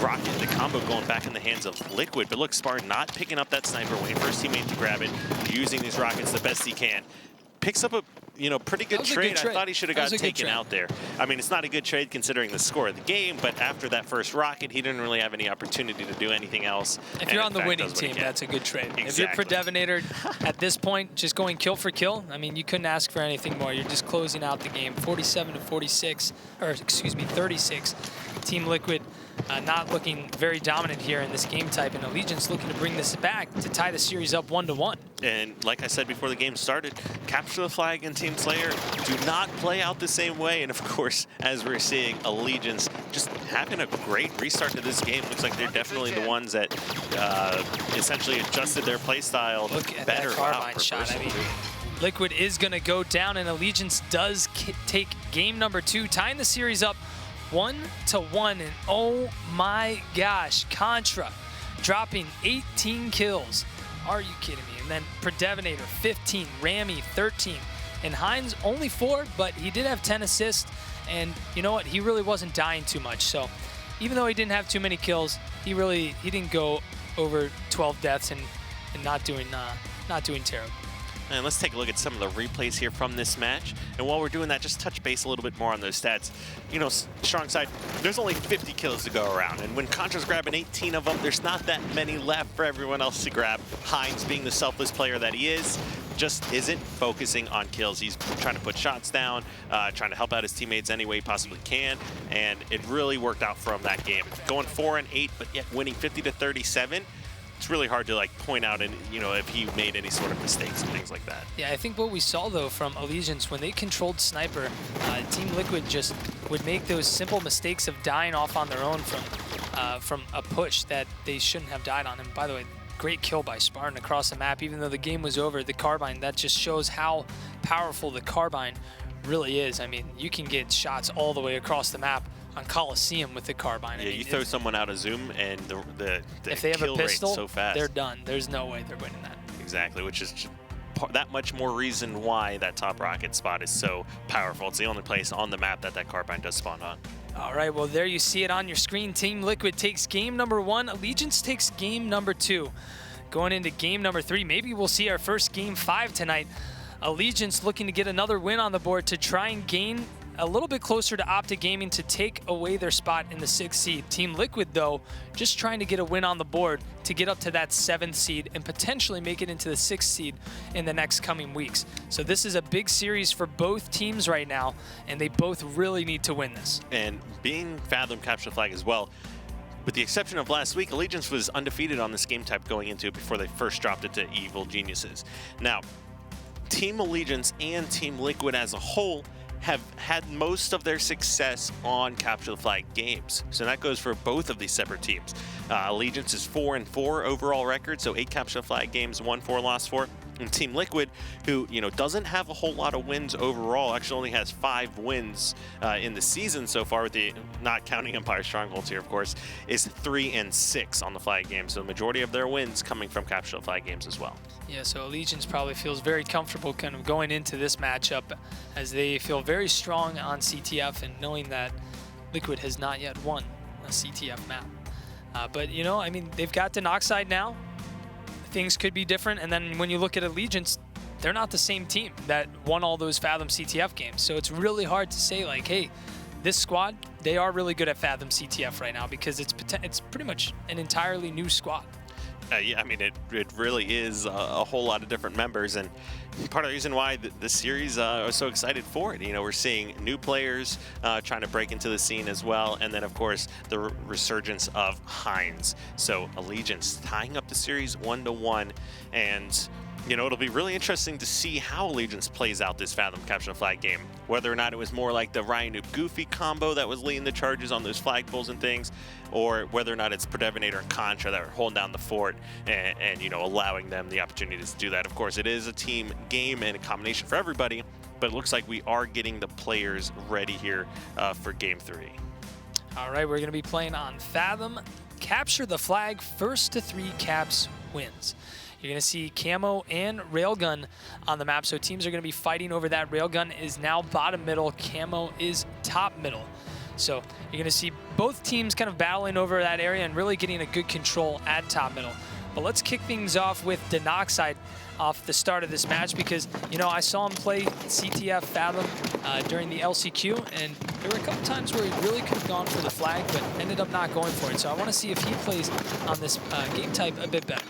S2: Rocket, the combo going back in the hands of Liquid. But look, Spartan not picking up that Sniper, waiting for his teammate to grab it, using these rockets the best he can. Picks up a pretty good trade. I thought he should have got taken out there. I mean, it's not a good trade considering the score of the game, but after that first rocket, he didn't really have any opportunity to do anything else.
S1: If you're on the winning team, that's a good trade.
S2: Exactly.
S1: If you're Predevinator at this point, just going kill for kill, I mean, you couldn't ask for anything more. You're just closing out the game, 47-46, or excuse me, 36. Team Liquid not looking very dominant here in this game type, and Allegiance looking to bring this back to tie the series up 1-1.
S2: And like I said before the game started, Capture the Flag and Team Slayer do not play out the same way. And of course, as we're seeing, Allegiance just having a great restart to this game. Looks like they're definitely the ones that essentially adjusted their play style.
S1: Look at
S2: better
S1: that carbine shot. I mean, Liquid is going to go down, and Allegiance does take game number 2, tying the series up 1-1, and oh my gosh, Contra dropping 18 kills. Are you kidding me? And then Predevinator 15, Rami 13, and Hines only 4, but he did have 10 assists, and you know what? He really wasn't dying too much. So even though he didn't have too many kills, he didn't go over 12 deaths and not doing terrible.
S2: And let's take a look at some of the replays here from this match. And while we're doing that, just touch base a little bit more on those stats. You know, strong side, there's only 50 kills to go around. And when Contra's grabbing 18 of them, there's not that many left for everyone else to grab. Hines, being the selfless player that he is, just isn't focusing on kills. He's trying to put shots down, trying to help out his teammates any way he possibly can. And it really worked out from that game. Going 4-8, but yet winning 50-37. It's really hard to point out and if he made any sort of mistakes and things like that.
S1: Yeah, I think what we saw though from Allegiance when they controlled Sniper, Team Liquid just would make those simple mistakes of dying off on their own from a push that they shouldn't have died on. And by the way, great kill by Spartan across the map. Even though the game was over, the carbine, that just shows how powerful the carbine really is. I mean, you can get shots all the way across the map on Coliseum with the carbine.
S2: Yeah,
S1: I mean,
S2: you throw someone out of zoom and the
S1: if they have
S2: kill
S1: a pistol,
S2: rate's so fast.
S1: They're done. There's no way they're winning that.
S2: Exactly, which is just that much more reason why that top rocket spot is so powerful. It's the only place on the map that carbine does spawn on.
S1: All right, well, there you see it on your screen. Team Liquid takes game number 1. Allegiance takes game number 2. Going into game number 3, maybe we'll see our first game 5 tonight. Allegiance looking to get another win on the board to try and gain a little bit closer to Optic Gaming to take away their spot in the 6th seed. Team Liquid, though, just trying to get a win on the board to get up to that 7th seed and potentially make it into the 6th seed in the next coming weeks. So this is a big series for both teams right now, and they both really need to win this.
S2: And being Fathom Capture the Flag as well, with the exception of last week, Allegiance was undefeated on this game type going into it before they first dropped it to Evil Geniuses. Now, Team Allegiance and Team Liquid as a whole have had most of their success on Capture the Flag games. So that goes for both of these separate teams. Allegiance is 4-4 overall record, so 8 Capture the Flag games, 1 4, lost 4. And Team Liquid, who doesn't have a whole lot of wins overall, actually only has 5 wins in the season so far, with the not counting Empire Strongholds here, of course, is 3-6 on the Flag games. So the majority of their wins coming from Capture the Flag games as well.
S1: Yeah, so Allegiance probably feels very comfortable kind of going into this matchup as they feel very strong on CTF and knowing that Liquid has not yet won a CTF map. But, I mean, they've got Denoxide now. Things could be different. And then when you look at Allegiance, they're not the same team that won all those Fathom CTF games. So it's really hard to say, hey, this squad, they are really good at Fathom CTF right now because it's pretty much an entirely new squad.
S2: Yeah, I mean, it really is a whole lot of different members, and part of the reason why the series I was so excited for it. We're seeing new players trying to break into the scene as well, and then of course the resurgence of Hines. So Allegiance tying up the series 1-1, and You know, it'll be really interesting to see how Allegiance plays out this Fathom Capture the Flag game. Whether or not it was more like the Ryan Noob Goofy combo that was leading the charges on those flagpoles and things, or whether or not it's Predevinator and Contra that are holding down the fort and you know, allowing them the opportunity to do that. Of course, it is a team game and a combination for everybody, but it looks like we are getting the players ready here for Game 3.
S1: All right, we're going to be playing on Fathom Capture the Flag. First to 3 caps wins. You're going to see Camo and Railgun on the map, so teams are going to be fighting over that. Railgun is now bottom middle, Camo is top middle. So you're going to see both teams kind of battling over that area and really getting a good control at top middle. But let's kick things off with Denoxide off the start of this match, because, you know, I saw him play CTF Fathom during the LCQ, and there were a couple times where he really could have gone for the flag, but ended up not going for it. So I want to see if he plays on this game type a bit better.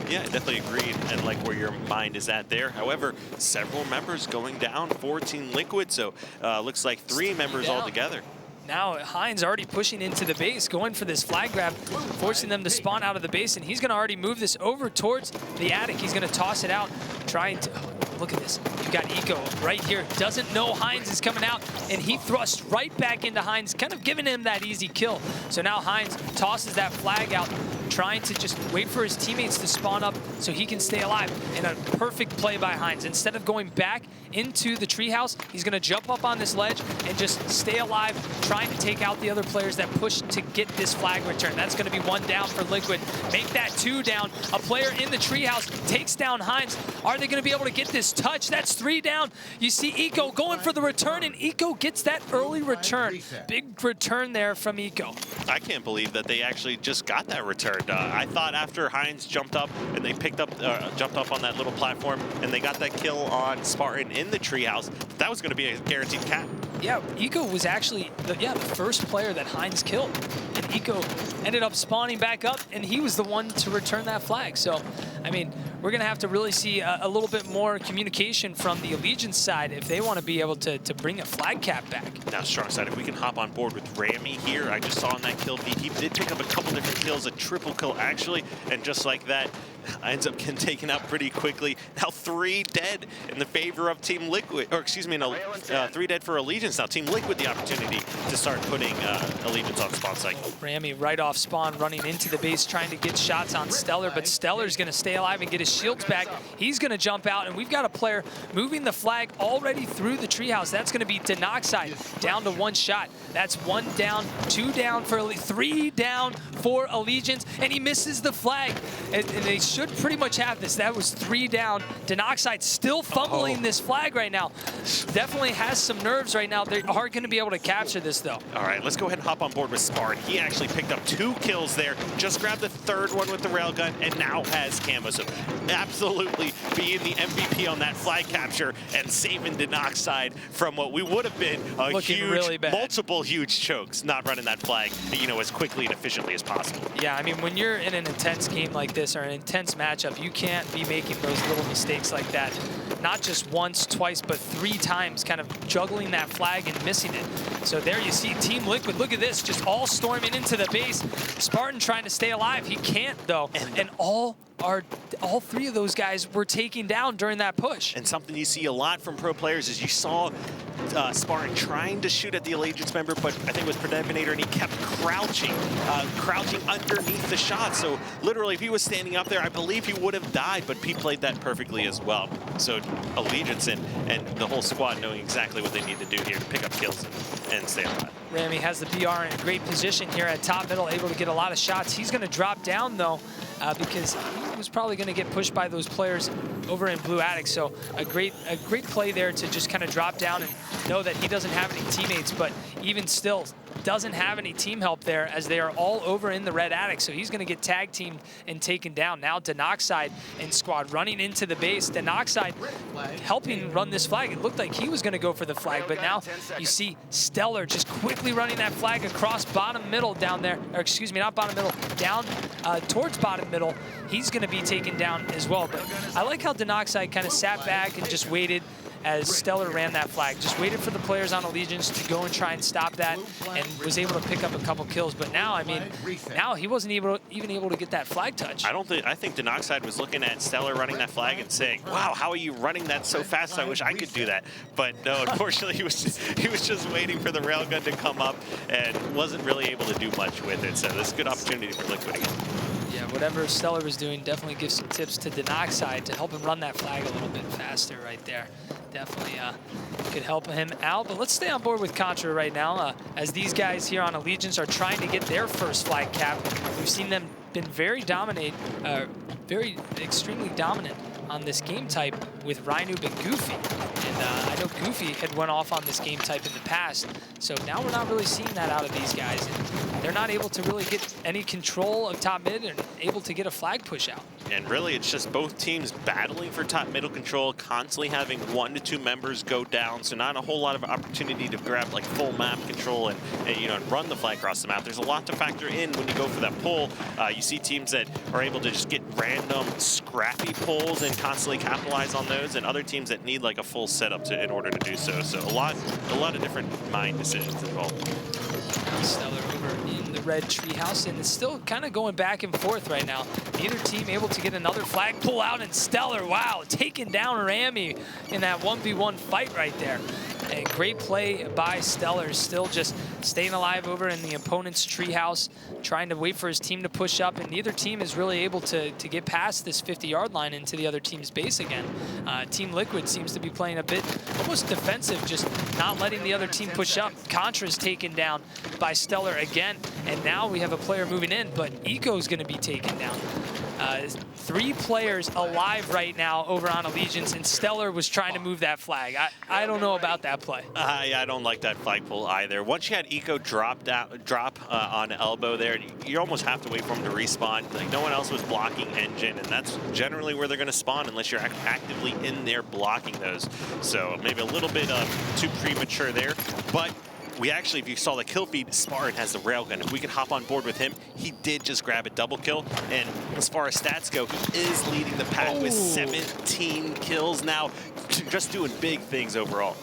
S2: Yeah, I definitely agreed, and like where your mind is at there. However, several members going down for Team Liquid, so looks like 3 members altogether.
S1: Now Heinz already pushing into the base, going for this flag grab, forcing them to spawn out of the base, and he's going to already move this over towards the attic. He's going to toss it out, trying to... Look at this. You've got Eco right here. Doesn't know Heinz is coming out, and he thrusts right back into Heinz, kind of giving him that easy kill. So now Heinz tosses that flag out, trying to just wait for his teammates to spawn up so he can stay alive. And a perfect play by Heinz. Instead of going back into the treehouse, he's going to jump up on this ledge and just stay alive, trying to take out the other players that push to get this flag return. That's going to be 1 down for Liquid. Make that 2 down. A player in the treehouse takes down Heinz. Are they going to be able to get this touch? That's 3 down. You see Eco going for the return, and Eco gets that early return. Big return there from Eco.
S2: I can't believe that they actually just got that return. I thought after Heinz jumped up and they jumped up on that little platform and they got that kill on Spartan in the treehouse, that was going to be a guaranteed cap.
S1: Yeah, Eco was actually the first player that Heinz killed. And Eco ended up spawning back up, and he was the one to return that flag. So, I mean, we're going to have to really see a little bit more communication from the Allegiance side if they want to be able to bring a flag cap back.
S2: Now, strong side, if we can hop on board with Rami here, I just saw in that kill feed, he did pick up a couple different kills, a triple kill actually, and just like that, ends up getting taken out pretty quickly. Now 3 dead in the favor of Team Liquid, or excuse me, 3 dead for Allegiance. Now Team Liquid the opportunity to start putting Allegiance on spawn site.
S1: Rami right off spawn, running into the base, trying to get shots on Stellar, but Stellar's going to stay alive and get his shields back. He's going to jump out, and we've got a player moving the flag already through the treehouse. That's going to be Denoxide, down to 1 shot. That's 1 down, 2 down for 3 down for Allegiance, and he misses the flag. And they should pretty much have this. That was 3 down. Denoxide still fumbling this flag right now. Definitely has some nerves right now. They are going to be able to capture this, though.
S2: All right, let's go ahead and hop on board with Spartan. He actually picked up 2 kills there, just grabbed the 3rd one with the railgun, and now has Camo. So absolutely being the MVP on that flag capture and saving Denoxide from what we would have been a huge,
S1: really bad.
S2: Multiple huge chokes, not running that flag, you know, as quickly and efficiently as possible.
S1: Yeah, I mean, when you're in an intense game like this or an intense matchup, you can't be making those little mistakes like that. Not just once, twice, but 3 times, kind of juggling that flag and missing it. So there you see Team Liquid. Look at this, just all storming into the base. Spartan trying to stay alive. He can't, though. And all 3 of those guys were taken down during that push.
S2: And something you see a lot from pro players is you saw Spartan trying to shoot at the Allegiance member, but I think it was Predevinator, and he kept crouching underneath the shot. So literally, if he was standing up there, I believe he would have died, but Pete played that perfectly as well. So Allegiance and the whole squad knowing exactly what they need to do here to pick up kills and stay alive.
S1: Rami has the BR in a great position here at top middle, able to get a lot of shots. He's going to drop down, though, because he was probably going to get pushed by those players over in Blue Attic. So a great play there to just kind of drop down and know that he doesn't have any teammates, but even still doesn't have any team help there as they are all over in the red attic. So he's going to get tag teamed and taken down. Now Denoxide and squad running into the base. Denoxide helping run this flag. It looked like he was going to go for the flag, but now you see Stellar just quickly running that flag across bottom middle down there, or excuse me, not bottom middle, down towards bottom middle. He's going to be taken down as well. But I like how Denoxide kind of sat back and just waited, as Stellar ran that flag. Just waited for the players on Allegiance to go and try and stop that, and was able to pick up a couple kills. But now, I mean, now he wasn't even able to get that flag touch.
S2: I think Denoxide was looking at Stellar running that flag and saying, "Wow, how are you running that so fast? I wish I could do that." But no, unfortunately, he was just waiting for the railgun to come up and wasn't really able to do much with it. So this is a good opportunity for Liquid again.
S1: Yeah, whatever Stellar was doing, definitely give some tips to Denoxide to help him run that flag a little bit faster right there. Definitely could help him out. But let's stay on board with Contra right now, as these guys here on Allegiance are trying to get their first flag cap. We've seen them been very extremely dominant on this game type with Rhinoob and Goofy. And I know Goofy had went off on this game type in the past, so now we're not really seeing that out of these guys. And they're not able to really get any control of top mid and able to get a flag push out.
S2: And really, it's just both teams battling for top middle control, constantly having 1 to 2 members go down, so not a whole lot of opportunity to grab like full map control and you know, and run the flag across the map. There's a lot to factor in when you go for that pull. You see teams that are able to just get random scrappy pulls and constantly capitalize on those, and other teams that need like a full setup in order to do so. So a lot of different mind decisions involved.
S1: Now Stellar over in the red treehouse, and it's still kind of going back and forth right now. Neither team able to get another flag pull out, and Stellar, wow, taking down Rami in that 1v1 fight right there. And great play by Stellar, still just staying alive over in the opponent's treehouse, trying to wait for his team to push up, and neither team is really able to get past this 50-yard line into the other team's base again. Team Liquid seems to be playing a bit almost defensive, just not letting the other team push up. Contra's taken down by Stellar again, and now we have a player moving in, but Eco's gonna be taken down. 3 players alive right now over on Allegiance, and Stellar was trying to move that flag. I don't know about that play.
S2: Yeah, I don't like that flag pull either. Once you had Eco drop on elbow there, you almost have to wait for him to respawn. Like, no one else was blocking engine, and that's generally where they're going to spawn unless you're actively in there blocking those. So maybe a little bit too premature there, but we actually, if you saw the kill feed, Spartan has the railgun. If we could hop on board with him, he did just grab a double kill. And as far as stats go, he is leading the pack with 17 kills now, just doing big things overall.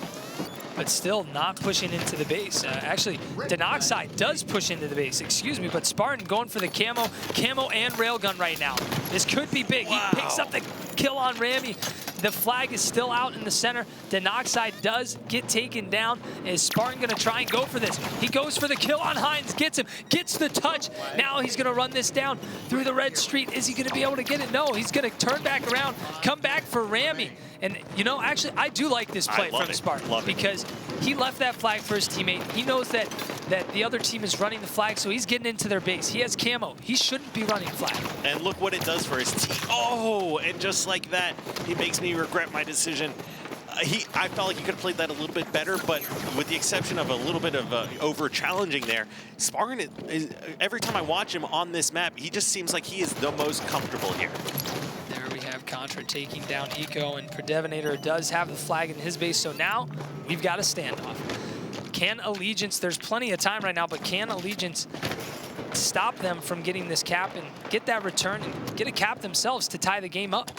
S1: But still not pushing into the base. Actually, Denoxide does push into the base, excuse me, but Spartan going for the camo and railgun right now. This could be big. Wow. He picks up the kill on Rami. The flag is still out in the center. Denoxide does get taken down. Is Spartan gonna try and go for this? He goes for the kill on Hines, gets him, gets the touch. Now he's gonna run this down through the red street. Is he gonna be able to get it? No, he's gonna turn back around, come back for Rami. And you know, actually, I do like this play from Spartan because he left that flag for his teammate. He knows that the other team is running the flag, so he's getting into their base. He has camo. He shouldn't be running flag.
S2: And look what it does for his team. Oh, and just like that, he makes me regret my decision. I felt like he could have played that a little bit better, but with the exception of a little bit of over-challenging there, Spartan, every time I watch him on this map, he just seems like he is the most comfortable here.
S1: There we have Contra taking down Eco, and Predevinator does have the flag in his base, so now we've got a standoff. Can Allegiance, there's plenty of time right now, but can Allegiance stop them from getting this cap and get that return and get a cap themselves to tie the game up?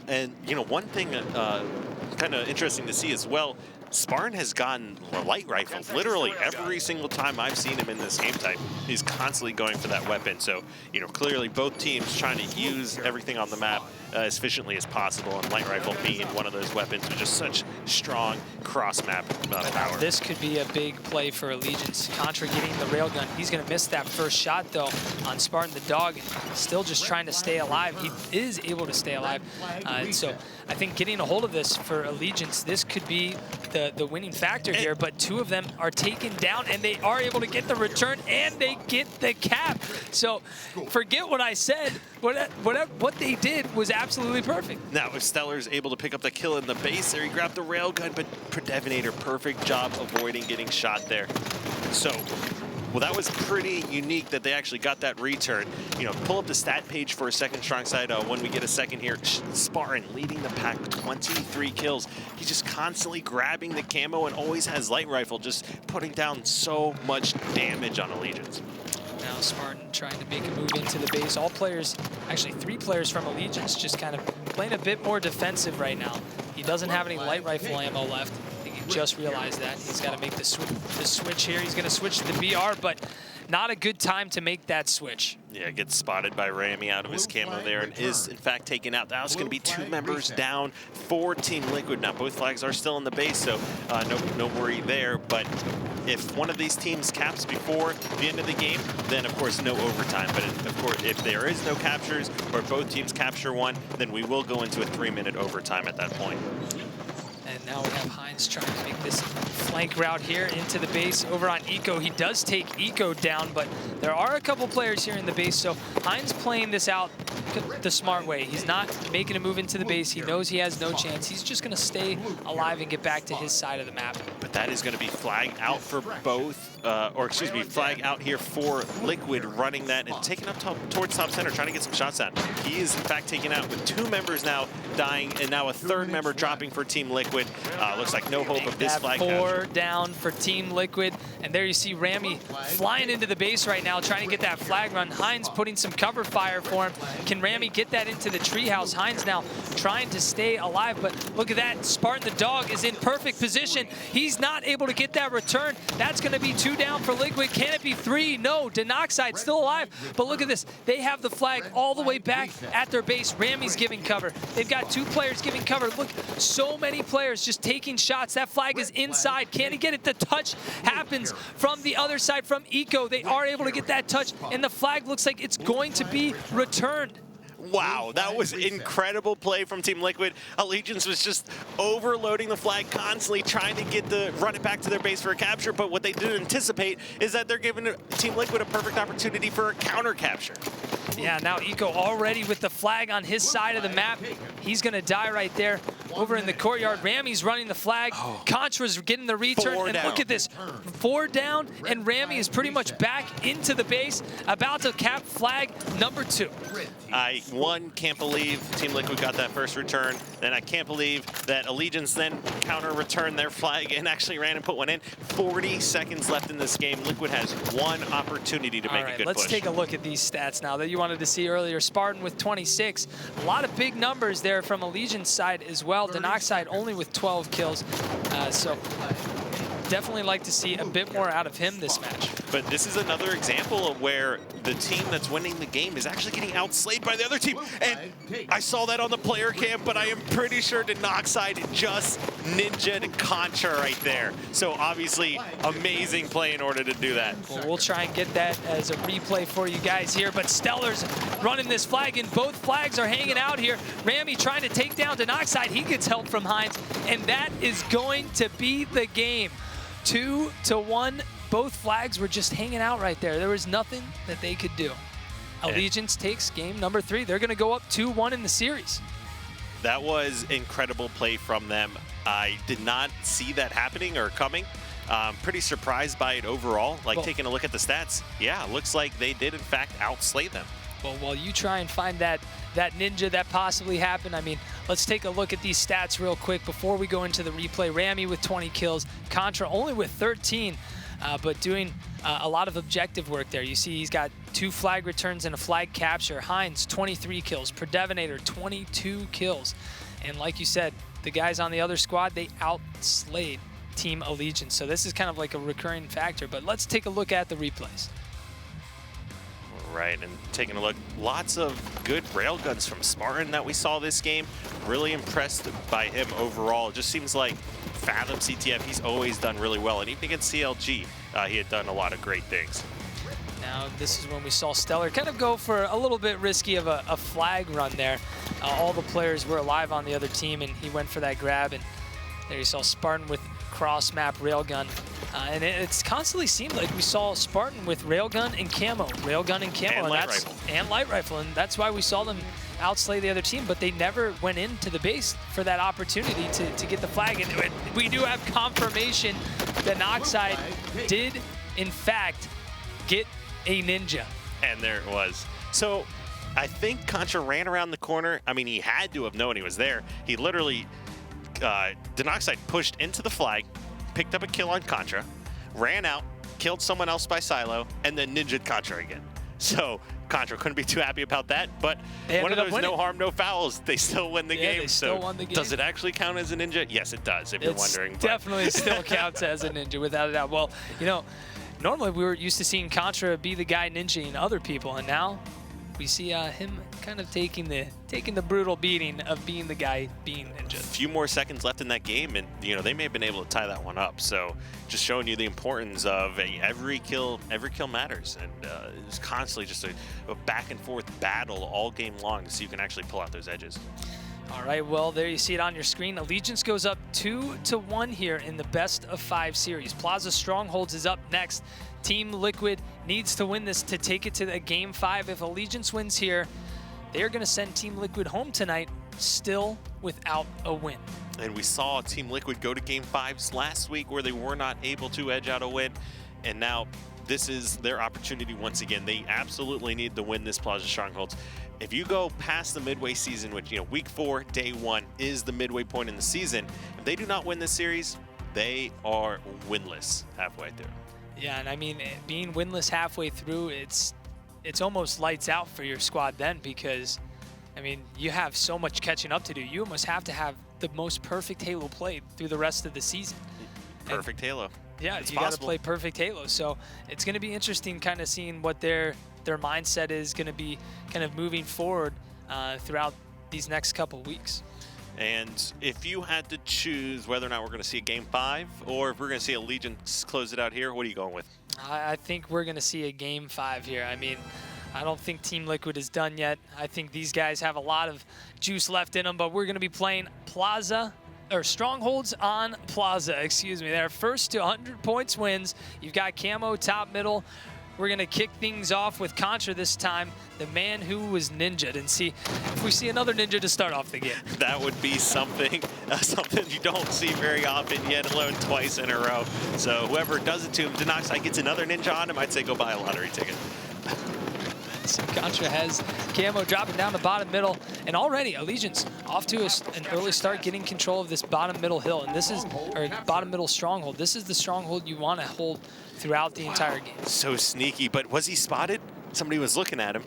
S2: And, you know, one thing kind of interesting to see as well, Spartan has gotten light rifles literally every single time I've seen him in this game type. He's constantly going for that weapon. So, you know, clearly both teams trying to use everything on the map as efficiently as possible, and light rifle being one of those weapons with just such strong cross-map power.
S1: This could be a big play for Allegiance. Contra getting the railgun. He's going to miss that first shot, though, on Spartan the Dog. Still just trying to stay alive. He is able to stay alive. So I think getting a hold of this for Allegiance, this could be the winning factor here, but 2 of them are taken down, and they are able to get the return, and they get the cap. So forget what I said. What they did was absolutely perfect.
S2: Now, if Stellar's able to pick up the kill in the base there, he grabbed the railgun, but Predevinator, perfect job avoiding getting shot there. So, well, that was pretty unique that they actually got that return. You know, pull up the stat page for a second, strong side when we get a second here. Spartan leading the pack with 23 kills. He's just constantly grabbing the camo and always has light rifle, just putting down so much damage on Allegiance.
S1: Now Spartan trying to make a move into the base. All players, actually 3 players from Allegiance, just kind of playing a bit more defensive right now. He doesn't have any light rifle ammo left. I think he just realized that. He's got to make the switch here. He's going to switch to the BR, but not a good time to make that switch.
S2: Yeah, gets spotted by Ramy out of his camo there and is, in fact, taken out. That was going to be 2 members down for Team Liquid. Now, both flags are still in the base, so no worry there. But if one of these teams caps before the end of the game, then, of course, no overtime. But, of course, if there is no captures or both teams capture one, then we will go into a 3-minute overtime at that point.
S1: And now we have Heinz trying to make this flank route here into the base over on Eco. He does take Eco down, but there are a couple players here in the base, so Heinz playing this out the smart way. He's not making a move into the base. He knows he has no chance. He's just going to stay alive and get back to his side of the map.
S2: But that is going to be flagged out for both, flag out here for Liquid, running that and taking up towards top center, trying to get some shots out. He is, in fact, taken out with 2 members now dying, and now a 3rd member dropping for Team Liquid. Looks like no hope of this flag
S1: 4
S2: capture.
S1: down for Team Liquid, and there you see Ramy flying into the base right now, trying to get that flag run. Heinz putting some cover fire for him. Can Ramy get that into the treehouse? Heinz now trying to stay alive, but look at that. Spartan the dog is in perfect position. He's not able to get that return. That's going to be 2 down for Liquid. Can it be 3? No. Denoxide still alive, but look at this. They have the flag all the way back at their base. Ramy's giving cover. They've got 2 players giving cover. Look, so many players just taking shots. That flag is inside. Can he get it? The touch happens from the other side from Eco. They are able to get that touch, and the flag looks like it's going to be returned.
S2: Wow, that was incredible play from Team Liquid. Allegiance was just overloading the flag, constantly trying to run it back to their base for a capture, but what they didn't anticipate is that they're giving Team Liquid a perfect opportunity for a counter capture.
S1: Yeah, now Eco already with the flag on his side of the map. He's going to die right there over in the courtyard. Ramy's running the flag. Contra's getting the return. And look at this. 4 down, and Ramy is pretty much back into the base, about to cap flag number 2.
S2: I, one, can't believe Team Liquid got that first return. Then I can't believe that Allegiance then counter-returned their flag and actually ran and put one in. 40 seconds left in this game. Liquid has 1 opportunity to make a good push.
S1: Let's take a look at these stats now that you wanted to see earlier. Spartan with 26. A lot of big numbers there from Allegiance side as well. Denoxide only with 12 kills. So definitely like to see a bit more out of him this match.
S2: But this is another example of where the team that's winning the game is actually getting outslayed by the other team. And I saw that on the player cam, but I am pretty sure Denoxide just ninja'd Contra right there. So obviously, amazing play in order to do that.
S1: Well, we'll try and get that as a replay for you guys here, but Stellar's running this flag, and both flags are hanging out here. Ramy trying to take down Denoxide. He gets help from Heinz, and that is going to be the game. 2-1. Both flags were just hanging out right there. There was nothing that they could do. Allegiance takes game number 3. They're going to go up 2-1 in the series.
S2: That was incredible play from them. I did not see that happening or coming. Pretty surprised by it overall. Taking a look at the stats, yeah, looks like they did in fact outslay them.
S1: Well, while you try and find that ninja that possibly happened, I mean, let's take a look at these stats real quick before we go into the replay. Ramy with 20 kills, Contra only with 13, but doing a lot of objective work there. You see he's got 2 flag returns and a flag capture. Heinz, 23 kills. Predevinator, 22 kills. And like you said, the guys on the other squad, they outslayed Team Allegiance. So this is kind of like a recurring factor, but let's take a look at the replays.
S2: Right, and taking a look, lots of good railguns from Spartan that we saw this game. Really impressed by him overall. It just seems like Fathom CTF, he's always done really well. And even against CLG, he had done a lot of great things.
S1: Now, this is when we saw Stellar kind of go for a little bit risky of a flag run there. All the players were alive on the other team, and he went for that grab. And there you saw Spartan with cross-map railgun. And it's constantly seemed like we saw Spartan with railgun and camo. Railgun and camo. And light rifle. And that's why we saw them outslay the other team, but they never went into the base for that opportunity to get the flag. And we do have confirmation that Denoxide did, in fact, get a ninja.
S2: And there it was. So I think Contra ran around the corner. I mean, he had to have known he was there. He literally, Denoxide pushed into the flag, picked up a kill on Contra, ran out, killed someone else by silo, and then ninja'd Contra again. So Contra couldn't be too happy about that, but
S1: They
S2: one of
S1: ended up
S2: those
S1: winning.
S2: no harm, no fouls. They still win the
S1: Yeah,
S2: game.
S1: they still
S2: So
S1: won the game.
S2: does it actually count as a ninja? Yes, it does, if you're wondering.
S1: Definitely still counts as a ninja, without a doubt. Well, you know, normally we were used to seeing Contra be the guy ninjaing other people, and now we see him kind of taking the brutal beating of being the guy being ninja.
S2: A few more seconds left in that game, and you know they may have been able to tie that one up. So just showing you the importance of every kill matters, and it was constantly just a back and forth battle all game long to see who can actually pull out those edges.
S1: All right, well, there you see it on your screen. Allegiance goes up 2-1 here in the best of 5 series. Plaza Strongholds is up next. Team Liquid needs to win this to take it to the Game 5. If Allegiance wins here, they're going to send Team Liquid home tonight, still without a win.
S2: And we saw Team Liquid go to Game 5s last week where they were not able to edge out a win, and now this is their opportunity once again. They absolutely need to win this Plaza Strongholds. If you go past the midway season, which, you know, week 4, day 1 is the midway point in the season, if they do not win this series, they are winless halfway through.
S1: Yeah, and I mean, being winless halfway through, it's almost lights out for your squad then, because, I mean, you have so much catching up to do. You almost have to have the most perfect Halo played through the rest of the season.
S2: Perfect Halo.
S1: Yeah,
S2: it's
S1: you got to
S2: possible.
S1: play perfect Halo. So it's going to be interesting kind of seeing what their mindset is going to be kind of moving forward throughout these next couple weeks.
S2: And if you had to choose whether or not we're going to see a Game 5 or if we're going to see Allegiance close it out here, what are you going with?
S1: I think we're going to see a Game 5 here. I mean, I don't think Team Liquid is done yet. I think these guys have a lot of juice left in them, but we're going to be playing Strongholds on Plaza, excuse me. Their first to 100 points wins. You've got Camo top middle. We're going to kick things off with Contra this time, the man who was ninja'd, and see if we see another ninja to start off the game.
S2: That would be something you don't see very often, yet alone twice in a row. So whoever does it to him, Denoxide gets another ninja on him, I'd say go buy a lottery ticket.
S1: So Contra has Camo dropping down the bottom middle, and already Allegiance off to an early start, getting control of this bottom middle hill, and this is, or bottom middle stronghold. This is the stronghold you want to hold throughout the entire game.
S2: So sneaky, but was he spotted? Somebody was looking at him.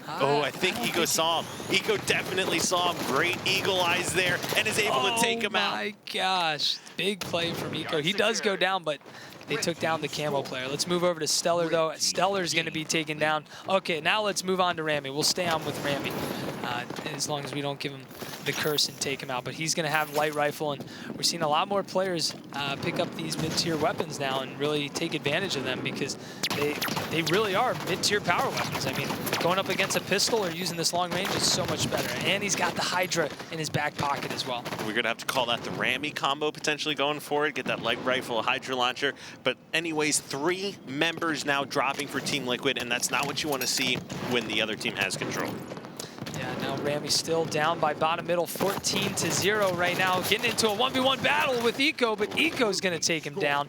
S2: Oh, I think Eco saw him. Eco definitely saw him. Great eagle eyes there, and is able to take him out.
S1: Oh my gosh, big play from Eco. He does go down, but they took down the Camo player. Let's move over to Stellar, though. Stellar's going to be taken down. Okay, now let's move on to Rami. We'll stay on with Rami as long as we don't give him the curse and take him out. But he's going to have light rifle, and we're seeing a lot more players pick up these mid-tier weapons now and really take advantage of them, because they really are mid-tier power weapons. I mean, going up against a pistol or using this long range is so much better. And he's got the Hydra in his back pocket as well.
S2: We're going to have to call that the Rami combo potentially going forward. Get that light rifle, Hydra launcher. But anyways, 3 members now dropping for Team Liquid, and that's not what you want to see when the other team has control.
S1: Yeah, now Rami's still down by bottom middle, 14-0 right now. Getting into a 1v1 battle with Eco, but Eco's going to take him down.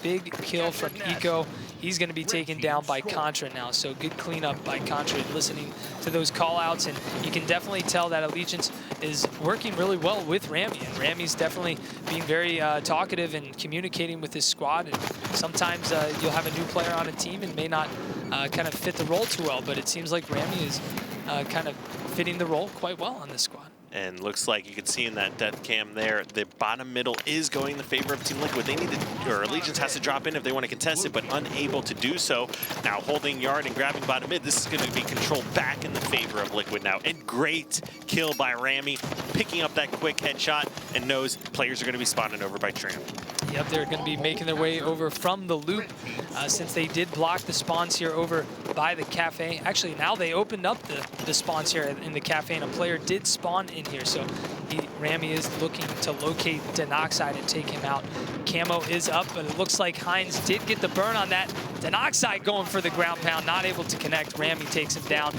S1: Big kill from Eco. He's going to be taken down by Contra now. So good cleanup by Contra, listening to those call-outs. And you can definitely tell that Allegiance is working really well with Rami. And Rami's definitely being very talkative and communicating with his squad. And sometimes you'll have a new player on a team and may not kind of fit the role too well. But it seems like Rami is kind of fitting the role quite well on this squad.
S2: And looks like you can see in that death cam there, the bottom middle is going in the favor of Team Liquid. They need to, or Allegiance has to drop in if they want to contest it, but unable to do so. Now holding yard and grabbing bottom mid, this is going to be controlled back in the favor of Liquid now. And great kill by Rami, picking up that quick headshot, and knows players are going to be spawning over by Tram.
S1: Yep, they're going to be making their way over from the loop since they did block the spawns here over by the cafe. Actually, now they opened up the spawns here in the cafe, and a player did spawn in here. So Rami is looking to locate Denoxide and take him out. Camo is up, but it looks like Hines did get the burn on that. Denoxide going for the ground pound, not able to connect. Rami takes him down,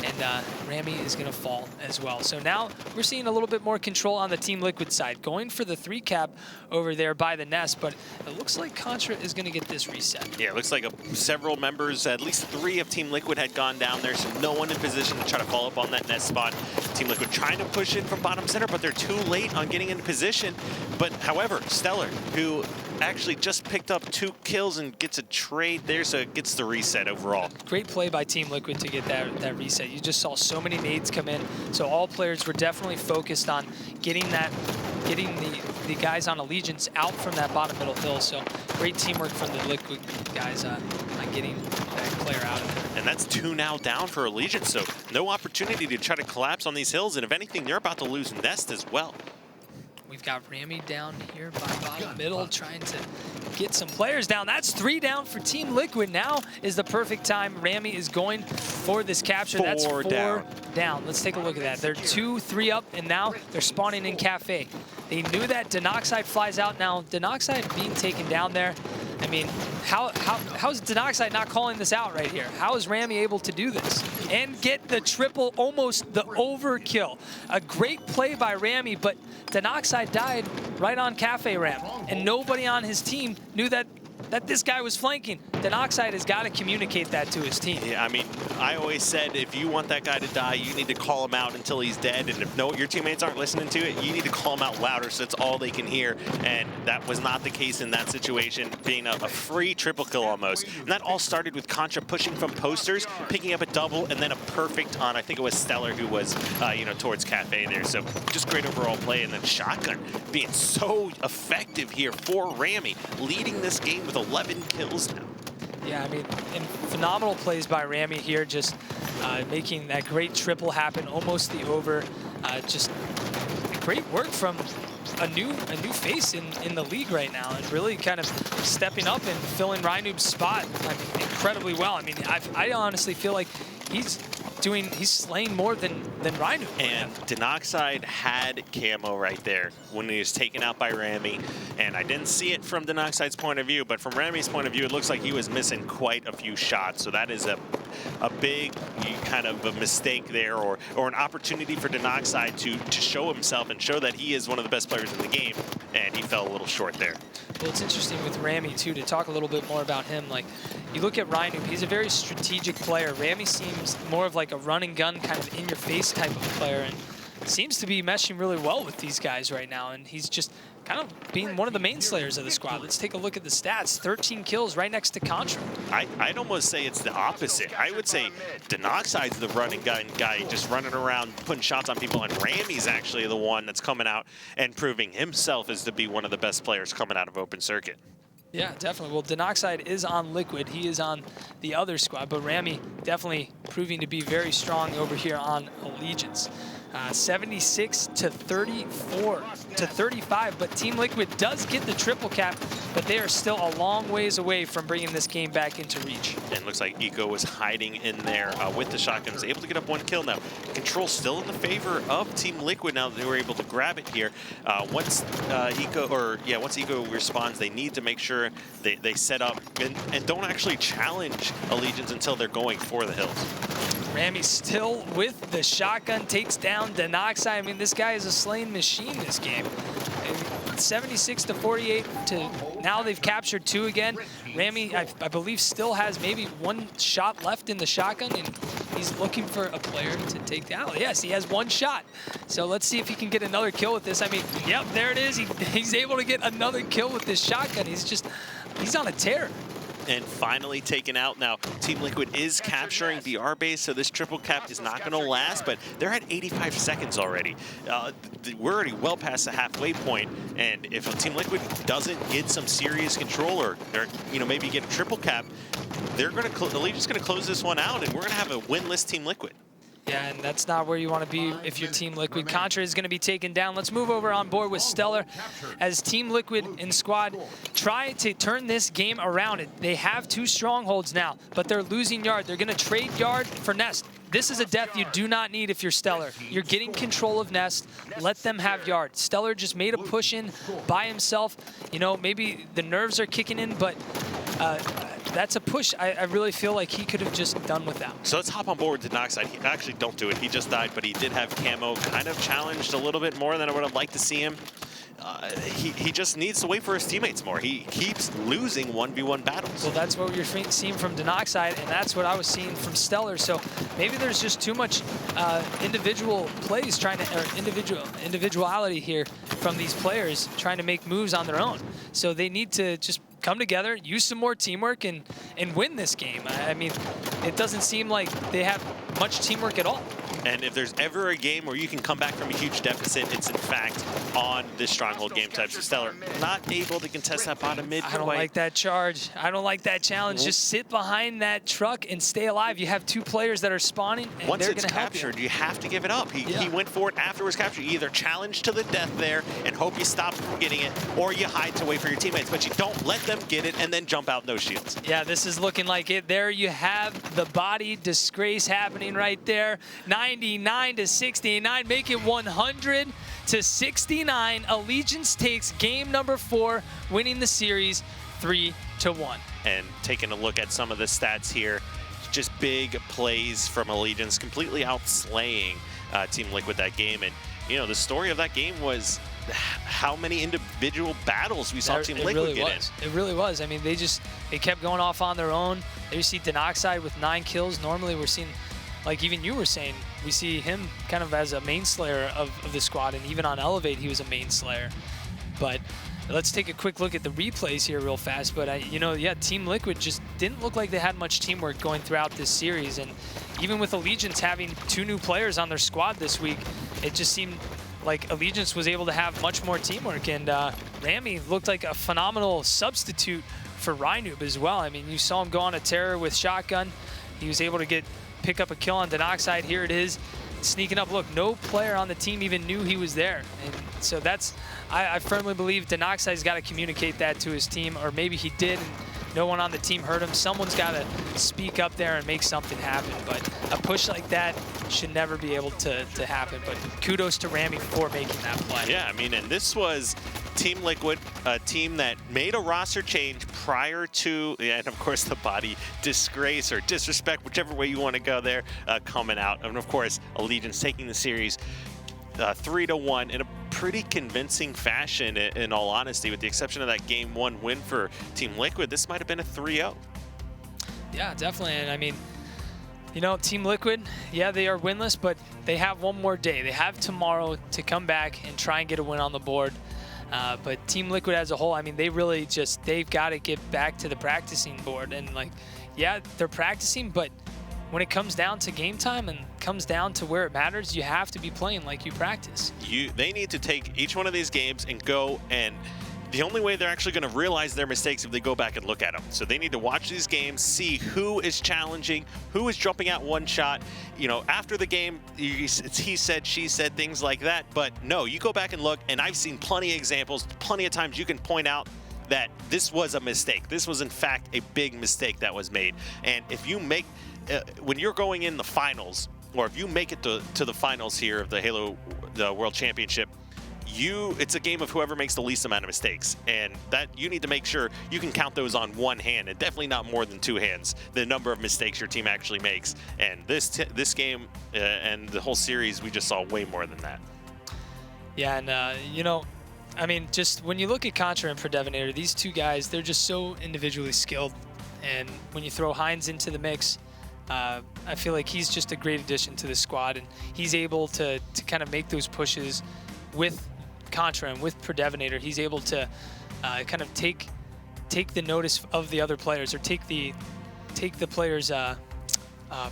S1: and Rami is going to fall as well. So now we're seeing a little bit more control on the Team Liquid side, going for the 3 cap over there by the nest, but it looks like Contra is going to get this reset.
S2: Yeah, it looks like several members, at least 3 of Team Liquid had gone down there, so no one in position to try to follow up on that nest spot. Team Liquid trying to push in from bottom center, but they're too late on getting into position. But however, Stellar, who actually just picked up 2 kills and gets a trade there, so it gets the reset overall.
S1: Great play by Team Liquid to get that reset. You just saw so many nades come in, so all players were definitely focused on getting the guys on Allegiance out from that bottom middle hill. So great teamwork from the Liquid guys on getting that player out of there.
S2: And that's 2 now down for Allegiance, so no opportunity to try to collapse on these hills, and if anything, they're about to lose Nest as well.
S1: We've got Rami down here by bottom middle, trying to get some players down. That's 3 down for Team Liquid. Now is the perfect time. Rami is going for this capture. That's 4 down. Let's take a look at that. They're 2, 3 up, and now they're spawning in Cafe. They knew that Denoxide flies out. Now, Denoxide being taken down there, I mean, how is Denoxide not calling this out right here? How is Rami able to do this and get the triple, almost the overkill? A great play by Rami, but Denoxide died right on Cafe ramp, and nobody on his team knew that this guy was flanking. Denoxide has got to communicate that to his team.
S2: Yeah, I mean, I always said if you want that guy to die, you need to call him out until he's dead. And if your teammates aren't listening to it, you need to call him out louder so it's all they can hear. And that was not the case in that situation, being a free triple kill almost. And that all started with Contra pushing from posters, picking up a double, and then a perfect on, I think it was Stellar who was, towards Cafe there. So just great overall play. And then Shotgun being so effective here for Rami, leading this game with 11 kills now.
S1: Yeah, I mean, and phenomenal plays by Rami here, just making that great triple happen, almost the over. Just great work from a new face in the league right now, and really kind of stepping up and filling Rhinoob's spot, I mean, incredibly well. I mean, I honestly feel like he's slaying more than Rhinoop.
S2: And Denoxide had camo right there when he was taken out by Rami. And I didn't see it from Denoxide's point of view, but from Rami's point of view, it looks like he was missing quite a few shots. So that is a big kind of a mistake there, or an opportunity for Denoxide to show himself and show that he is one of the best players in the game. And he fell a little short there.
S1: Well, it's interesting with Rami, too, to talk a little bit more about him. Like, you look at Rhinoop, he's a very strategic player. Rami seems more of like a run and gun kind of in-your-face type of player, and seems to be meshing really well with these guys right now, and he's just kind of being one of the main slayers of the squad. Let's take a look at the stats. 13 kills right next to Contra.
S2: I'd almost say it's the opposite. I would say Denoxide's the run and gun guy, just running around, putting shots on people, and Rami's actually the one that's coming out and proving himself as to be one of the best players coming out of Open Circuit.
S1: Yeah, definitely. Well, Denoxide is on Liquid. He is on the other squad, but Rami definitely proving to be very strong over here on Allegiance. 76 to 34 to 35, but Team Liquid does get the triple cap, but they are still a long ways away from bringing this game back into reach.
S2: And it looks like Eco was hiding in there with the shotguns, able to get up 1 kill now. Control still in the favor of Team Liquid now that they were able to grab it here. Once Eco responds, they need to make sure they set up and don't actually challenge Allegiance until they're going for the hills.
S1: Rami still with the shotgun, takes down Denoxide. I mean, this guy is a slaying machine this game. 76 to 48 to now they've captured 2 again. Rami, I believe, still has maybe 1 shot left in the shotgun, and he's looking for a player to take down. Yes, he has 1 shot. So let's see if he can get another kill with this. I mean, yep, there it is. He's able to get another kill with this shotgun. He's on a tear.
S2: And finally taken out. Now, Team Liquid is capturing BR base, so this triple cap is not going to last, but they're at 85 seconds already. We're already well past the halfway point, and if Team Liquid doesn't get some serious control or maybe get a triple cap, Allegiant's going to close this one out, and we're going to have a winless Team Liquid.
S1: Yeah, and that's not where you want to be if you're Team Liquid. Contra is going to be taken down. Let's move over on board with Stellar as Team Liquid and squad try to turn this game around. They have 2 strongholds now, but they're losing yard. They're going to trade yard for Nest. This is a death you do not need if you're Stellar. You're getting control of Nest. Let them have yard. Stellar just made a push in by himself. You know, maybe the nerves are kicking in, but that's a push I really feel like he could have just done without.
S2: So let's hop on board with Denoxide. He actually don't do it. He just died, but he did have camo kind of challenged a little bit more than I would have liked to see him. He just needs to wait for his teammates more. He keeps losing 1v1 battles.
S1: Well, that's what you're seeing from Denoxide, and that's what I was seeing from Stellar. So maybe there's just too much individual plays trying to, or individuality here from these players trying to make moves on their own. So they need to just come together, use some more teamwork, and win this game. I mean, it doesn't seem like they have much teamwork at all.
S2: And if there's ever a game where you can come back from a huge deficit, it's in fact on this Stronghold game type. So Stellar not able to contest that bottom mid.
S1: I don't like that charge. I don't like that challenge. Just sit behind that truck and stay alive. You have two players that are spawning, and
S2: once
S1: they're
S2: it's
S1: going to help
S2: captured, you have to give it up. He went for it after it was captured. You either challenge to the death there and hope you stop from getting it, or you hide to wait for your teammates. But you don't let them get it and then jump out no shields.
S1: Yeah, this is looking like it. There you have the body disgrace happening right there. 99 to 69, make it 100 to 69. Allegiance takes game number 4, winning the series 3-1.
S2: And taking a look at some of the stats here, just big plays from Allegiance, completely outslaying Team Liquid that game. And you know, the story of that game was how many individual battles we saw Team Liquid get in.
S1: It really was. I mean, they kept going off on their own. There you see Denoxide with 9 kills. Normally we're seeing, like even you were saying, we see him kind of as a main slayer of the squad, and even on Elevate he was a main slayer. But let's take a quick look at the replays here real fast. But you know, yeah, Team Liquid just didn't look like they had much teamwork going throughout this series, and even with Allegiance having 2 new players on their squad this week, it just seemed like Allegiance was able to have much more teamwork, and Rami looked like a phenomenal substitute for Rynoob as well. I mean, you saw him go on a terror with shotgun. He was able to pick up a kill on Denoxide. Here it is, sneaking up. Look, no player on the team even knew he was there. And so that's, I firmly believe Denoxide's got to communicate that to his team, or maybe he did and no one on the team heard him. Someone's got to speak up there and make something happen. But a push like that should never be able to happen. But kudos to Rami for making that play.
S2: Yeah, I mean, and this was Team Liquid, a team that made a roster change prior to, and of course the body disgrace or disrespect, whichever way you want to go there, coming out. And of course, Allegiance taking the series 3-1 in a pretty convincing fashion, in all honesty, with the exception of that Game 1 win for Team Liquid. This might have been a 3-0.
S1: Yeah, definitely. And I mean, you know, Team Liquid, yeah, they are winless, but they have one more day. They have tomorrow to come back and try and get a win on the board. But Team Liquid as a whole, I mean, they've got to get back to the practicing board. And like, yeah, they're practicing, but when it comes down to game time and comes down to where it matters, you have to be playing like you practice.
S2: They need to take each one of these games and go, and the only way they're actually going to realize their mistakes if they go back and look at them. So they need to watch these games, see who is challenging, who is jumping out one shot. You know, after the game, it's he said, she said, things like that. But no, you go back and look, and I've seen plenty of examples, plenty of times you can point out that this was a mistake. This was, in fact, a big mistake that was made. And if you make, when you're going in the finals, or if you make it to the finals here of the Halo World Championship, it's a game of whoever makes the least amount of mistakes, and that you need to make sure you can count those on one hand, and definitely not more than 2 hands, the number of mistakes your team actually makes. And this game and the whole series, we just saw way more than that.
S1: Yeah, and you know, I mean, just when you look at Contra and Predevinator, these 2 guys, they're just so individually skilled, and when you throw Heinz into the mix, I feel like he's just a great addition to the squad, and he's able to kind of make those pushes with Contra and with Predevinator. He's able to kind of take the notice of the other players, or take the players.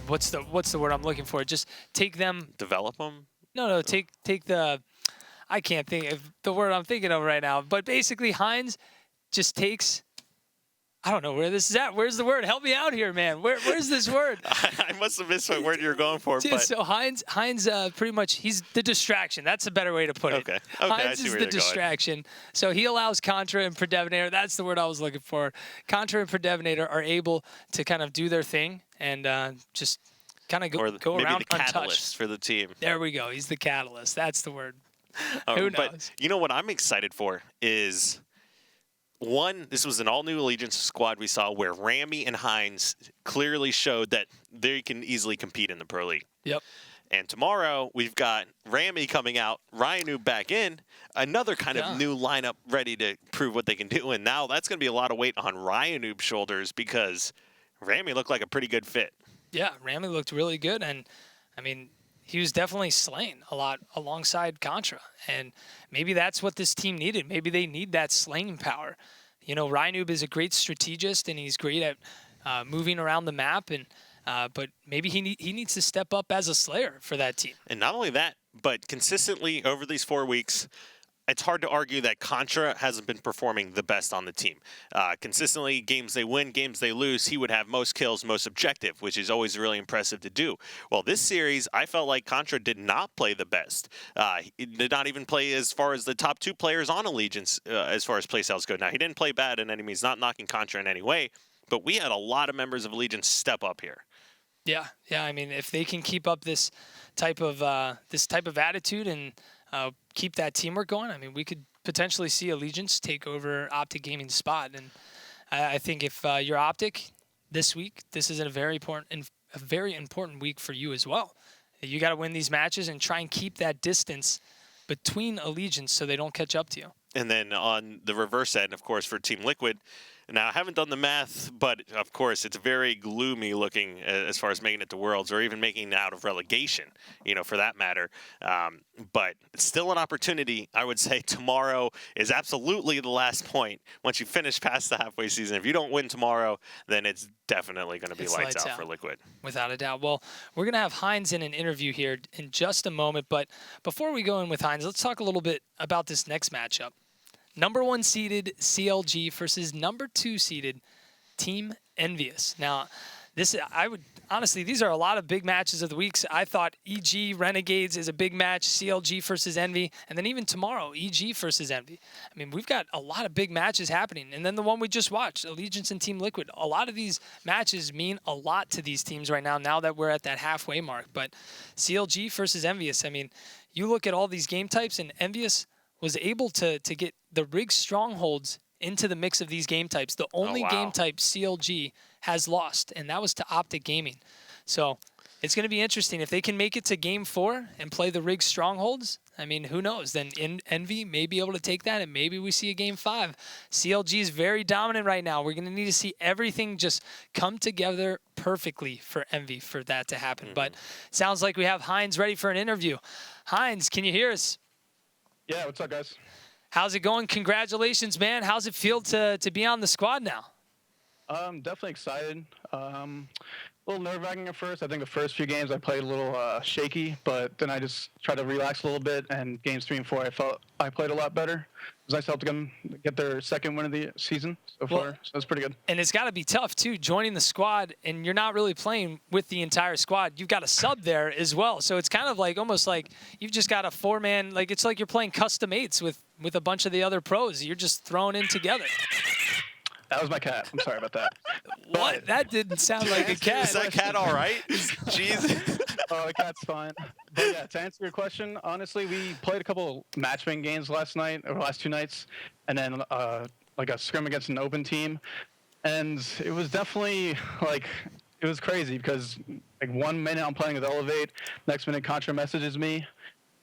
S1: What's the word I'm looking for? Just take them.
S2: Develop them.
S1: No. Take the. I can't think of the word I'm thinking of right now. But basically, Heinz just takes. I don't know where this is at. Where's the word? Help me out here, man. Where's this word?
S2: I must have missed what word you're going for.
S1: Dude,
S2: but
S1: so Heinz pretty much, he's the distraction. That's a better way to put it.
S2: Okay,
S1: Heinz is the distraction. So he allows Contra and Predevinator, that's the word I was looking for. Contra and Predevinator are able to kind of do their thing and just kind of go
S2: maybe
S1: around
S2: the
S1: untouched.
S2: catalyst for the team.
S1: There we go. He's the catalyst. That's the word. Who knows?
S2: But you know what I'm excited for is one, this was an all-new Allegiance squad we saw where Ramy and Hines clearly showed that they can easily compete in the Pro League.
S1: Yep.
S2: And tomorrow, we've got Ramy coming out, Ryanu back in, another kind of new lineup ready to prove what they can do. And now that's going to be a lot of weight on Ryanu's shoulders because Ramy looked like a pretty good fit.
S1: Yeah, Ramy looked really good. And, I mean, he was definitely slaying a lot alongside Contra. And maybe that's what this team needed. Maybe they need that slaying power. You know, Ryanu is a great strategist, and he's great at moving around the map. And but maybe he needs to step up as a slayer for that team.
S2: And not only that, but consistently over these 4 weeks, it's hard to argue that Contra hasn't been performing the best on the team. Consistently, games they win, games they lose, he would have most kills, most objective, which is always really impressive to do. Well, this series, I felt like Contra did not play the best. He did not even play as far as the top 2 players on Allegiance as far as playstyles go. Now, he didn't play bad in any means, not knocking Contra in any way, but we had a lot of members of Allegiance step up here.
S1: Yeah. I mean, if they can keep up this type of attitude and keep that teamwork going, I mean, we could potentially see Allegiance take over Optic Gaming's spot. And I think if you're Optic this week, this is a very important week for you as well. You got to win these matches and try and keep that distance between Allegiance so they don't catch up to you.
S2: And then on the reverse end, of course, for Team Liquid. Now, I haven't done the math, but of course, it's very gloomy looking as far as making it to Worlds or even making it out of relegation, you know, for that matter. But it's still an opportunity. I would say tomorrow is absolutely the last point. Once you finish past the halfway season, if you don't win tomorrow, then it's definitely going to be lights out for Liquid.
S1: Without a doubt. Well, we're going to have Hines in an interview here in just a moment. But before we go in with Hines, let's talk a little bit about this next matchup. Number 1 seeded CLG versus number 2 seeded Team Envious. Now, these are a lot of big matches of the weeks. I thought EG Renegades is a big match, CLG versus Envy, and then even tomorrow, EG versus Envy. I mean, we've got a lot of big matches happening. And then the one we just watched, Allegiance and Team Liquid. A lot of these matches mean a lot to these teams right now that we're at that halfway mark. But CLG versus Envious, I mean, you look at all these game types, and Envious was able to get the Rig Strongholds into the mix of these game types. The only game type CLG has lost, and that was to Optic Gaming. So it's going to be interesting. If they can make it to Game 4 and play the Rig Strongholds, I mean, who knows? Then Envy may be able to take that, and maybe we see a Game 5. CLG is very dominant right now. We're going to need to see everything just come together perfectly for Envy for that to happen. But sounds like we have Hines ready for an interview. Hines, can you hear us?
S3: Yeah, what's up, guys?
S1: How's it going? Congratulations, man. How's it feel to be on the squad now?
S3: Definitely excited. A little nerve-wracking at first. I think the first few games I played a little shaky, but then I just tried to relax a little bit, and games 3 and 4 I felt I played a lot better. It was nice to help them get their second win of the season so far, so that's pretty good.
S1: And it's got to be tough, too, joining the squad, and you're not really playing with the entire squad. You've got a sub there as well, so it's kind of like almost like you've just got a 4-man, like it's like you're playing custom 8s with a bunch of the other pros. You're just thrown in together.
S3: That was my cat. I'm sorry about that.
S1: What? That didn't sound like a cat.
S2: Is that cat all right? Jeez.
S3: Oh, the cat's fine. But yeah, to answer your question, honestly, we played a couple matchmaking games last 2 nights, and then like a scrim against an open team. And it was definitely it was crazy because like 1 minute I'm playing with Elevate, next minute Contra messages me.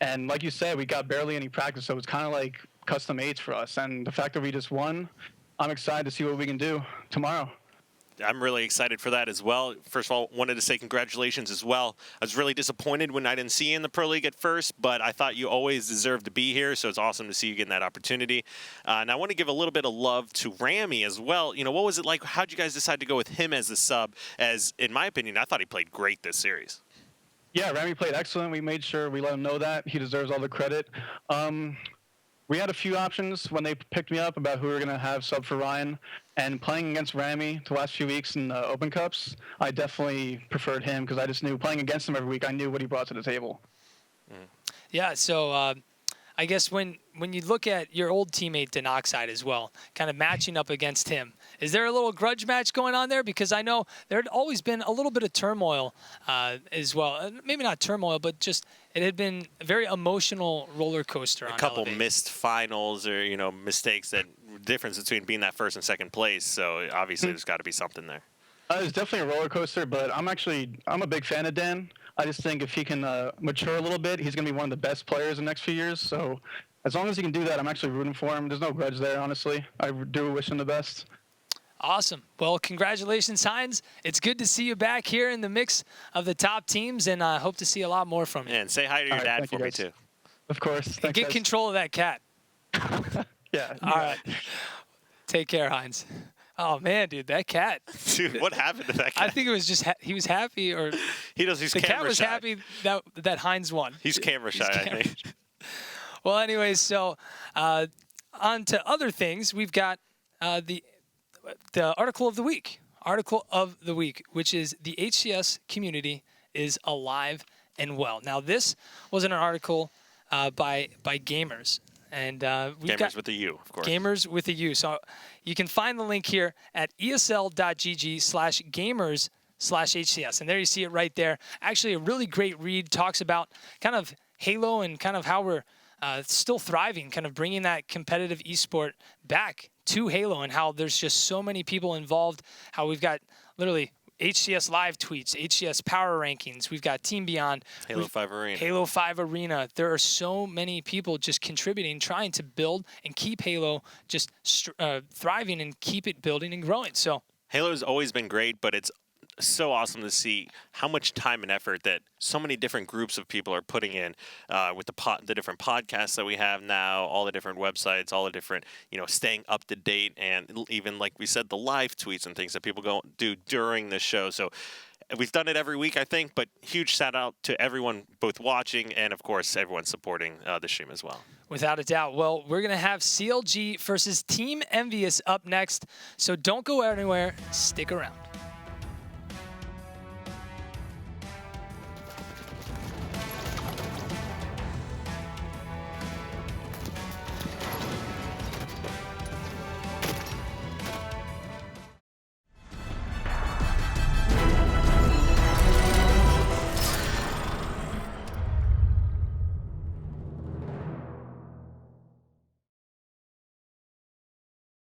S3: And like you said, we got barely any practice, so it's kind of like custom 8s for us. And the fact that we just won, I'm excited to see what we can do tomorrow.
S2: I'm really excited for that as well. First of all, wanted to say congratulations as well. I was really disappointed when I didn't see you in the Pro League at first, but I thought you always deserved to be here, so it's awesome to see you getting that opportunity. And I want to give a little bit of love to Ramy as well. You know, what was it like? How'd you guys decide to go with him as the sub? As, in my opinion, I thought he played great this series.
S3: Yeah, Ramy played excellent. We made sure we let him know that. He deserves all the credit. We had a few options when they picked me up about who we were going to have sub for Ryan. And playing against Ramy the last few weeks in Open Cups, I definitely preferred him because I just knew playing against him every week, I knew what he brought to the table.
S1: Yeah, so I guess when you look at your old teammate Denoxide as well, kind of matching up against him, is there a little grudge match going on there? Because I know there had always been a little bit of turmoil as well. Maybe not turmoil, but just it had been a very emotional roller coaster.
S2: A couple missed finals or, you know, mistakes that difference between being that first and second place. So obviously there's got to be something there.
S3: It's definitely a roller coaster, but I'm a big fan of Dan. I just think if he can mature a little bit, he's going to be one of the best players in the next few years. So as long as he can do that, I'm actually rooting for him. There's no grudge there, honestly. I do wish him the best.
S1: Awesome. Well, congratulations, Heinz. It's good to see you back here in the mix of the top teams, and I hope to see a lot more from you.
S2: And say hi to your dad for me, too.
S3: Of course.
S1: And get control of that cat.
S3: Yeah.
S1: All right. Take care, Heinz. Oh, man, dude, that cat.
S2: Dude, what happened to that cat?
S1: I think it was just he was happy, or
S2: he's
S1: the cat was
S2: shy.
S1: happy that Heinz won.
S2: He's camera shy, I think.
S1: Well, anyways, so on to other things. We've got the article of the week. Article of the week, which is the HCS community is alive and well. Now, this was an article by gamers. And we've got
S2: with a U, of course.
S1: Gamers with a U. So you can find the link here at esl.gg/gamers/HCS. And there you see it right there. Actually, a really great read. Talks about kind of Halo and kind of how we're still thriving, kind of bringing that competitive esport back to Halo, and how there's just so many people involved, how we've got literally HCS live tweets, HCS power rankings. We've got Team Beyond.
S2: Halo 5 Arena.
S1: Halo 5 Arena. There are so many people just contributing, trying to build and keep Halo just thriving and keep it building and growing. So
S2: Halo has always been great, but it's so awesome to see how much time and effort that so many different groups of people are putting in with the different podcasts that we have now, all the different websites, all the different, staying up to date, and even, like we said, the live tweets and things that people do during the show. So we've done it every week, I think, but huge shout out to everyone both watching and, of course, everyone supporting the stream as well.
S1: Without a doubt. Well, we're going to have CLG versus Team Envious up next, so don't go anywhere. Stick around.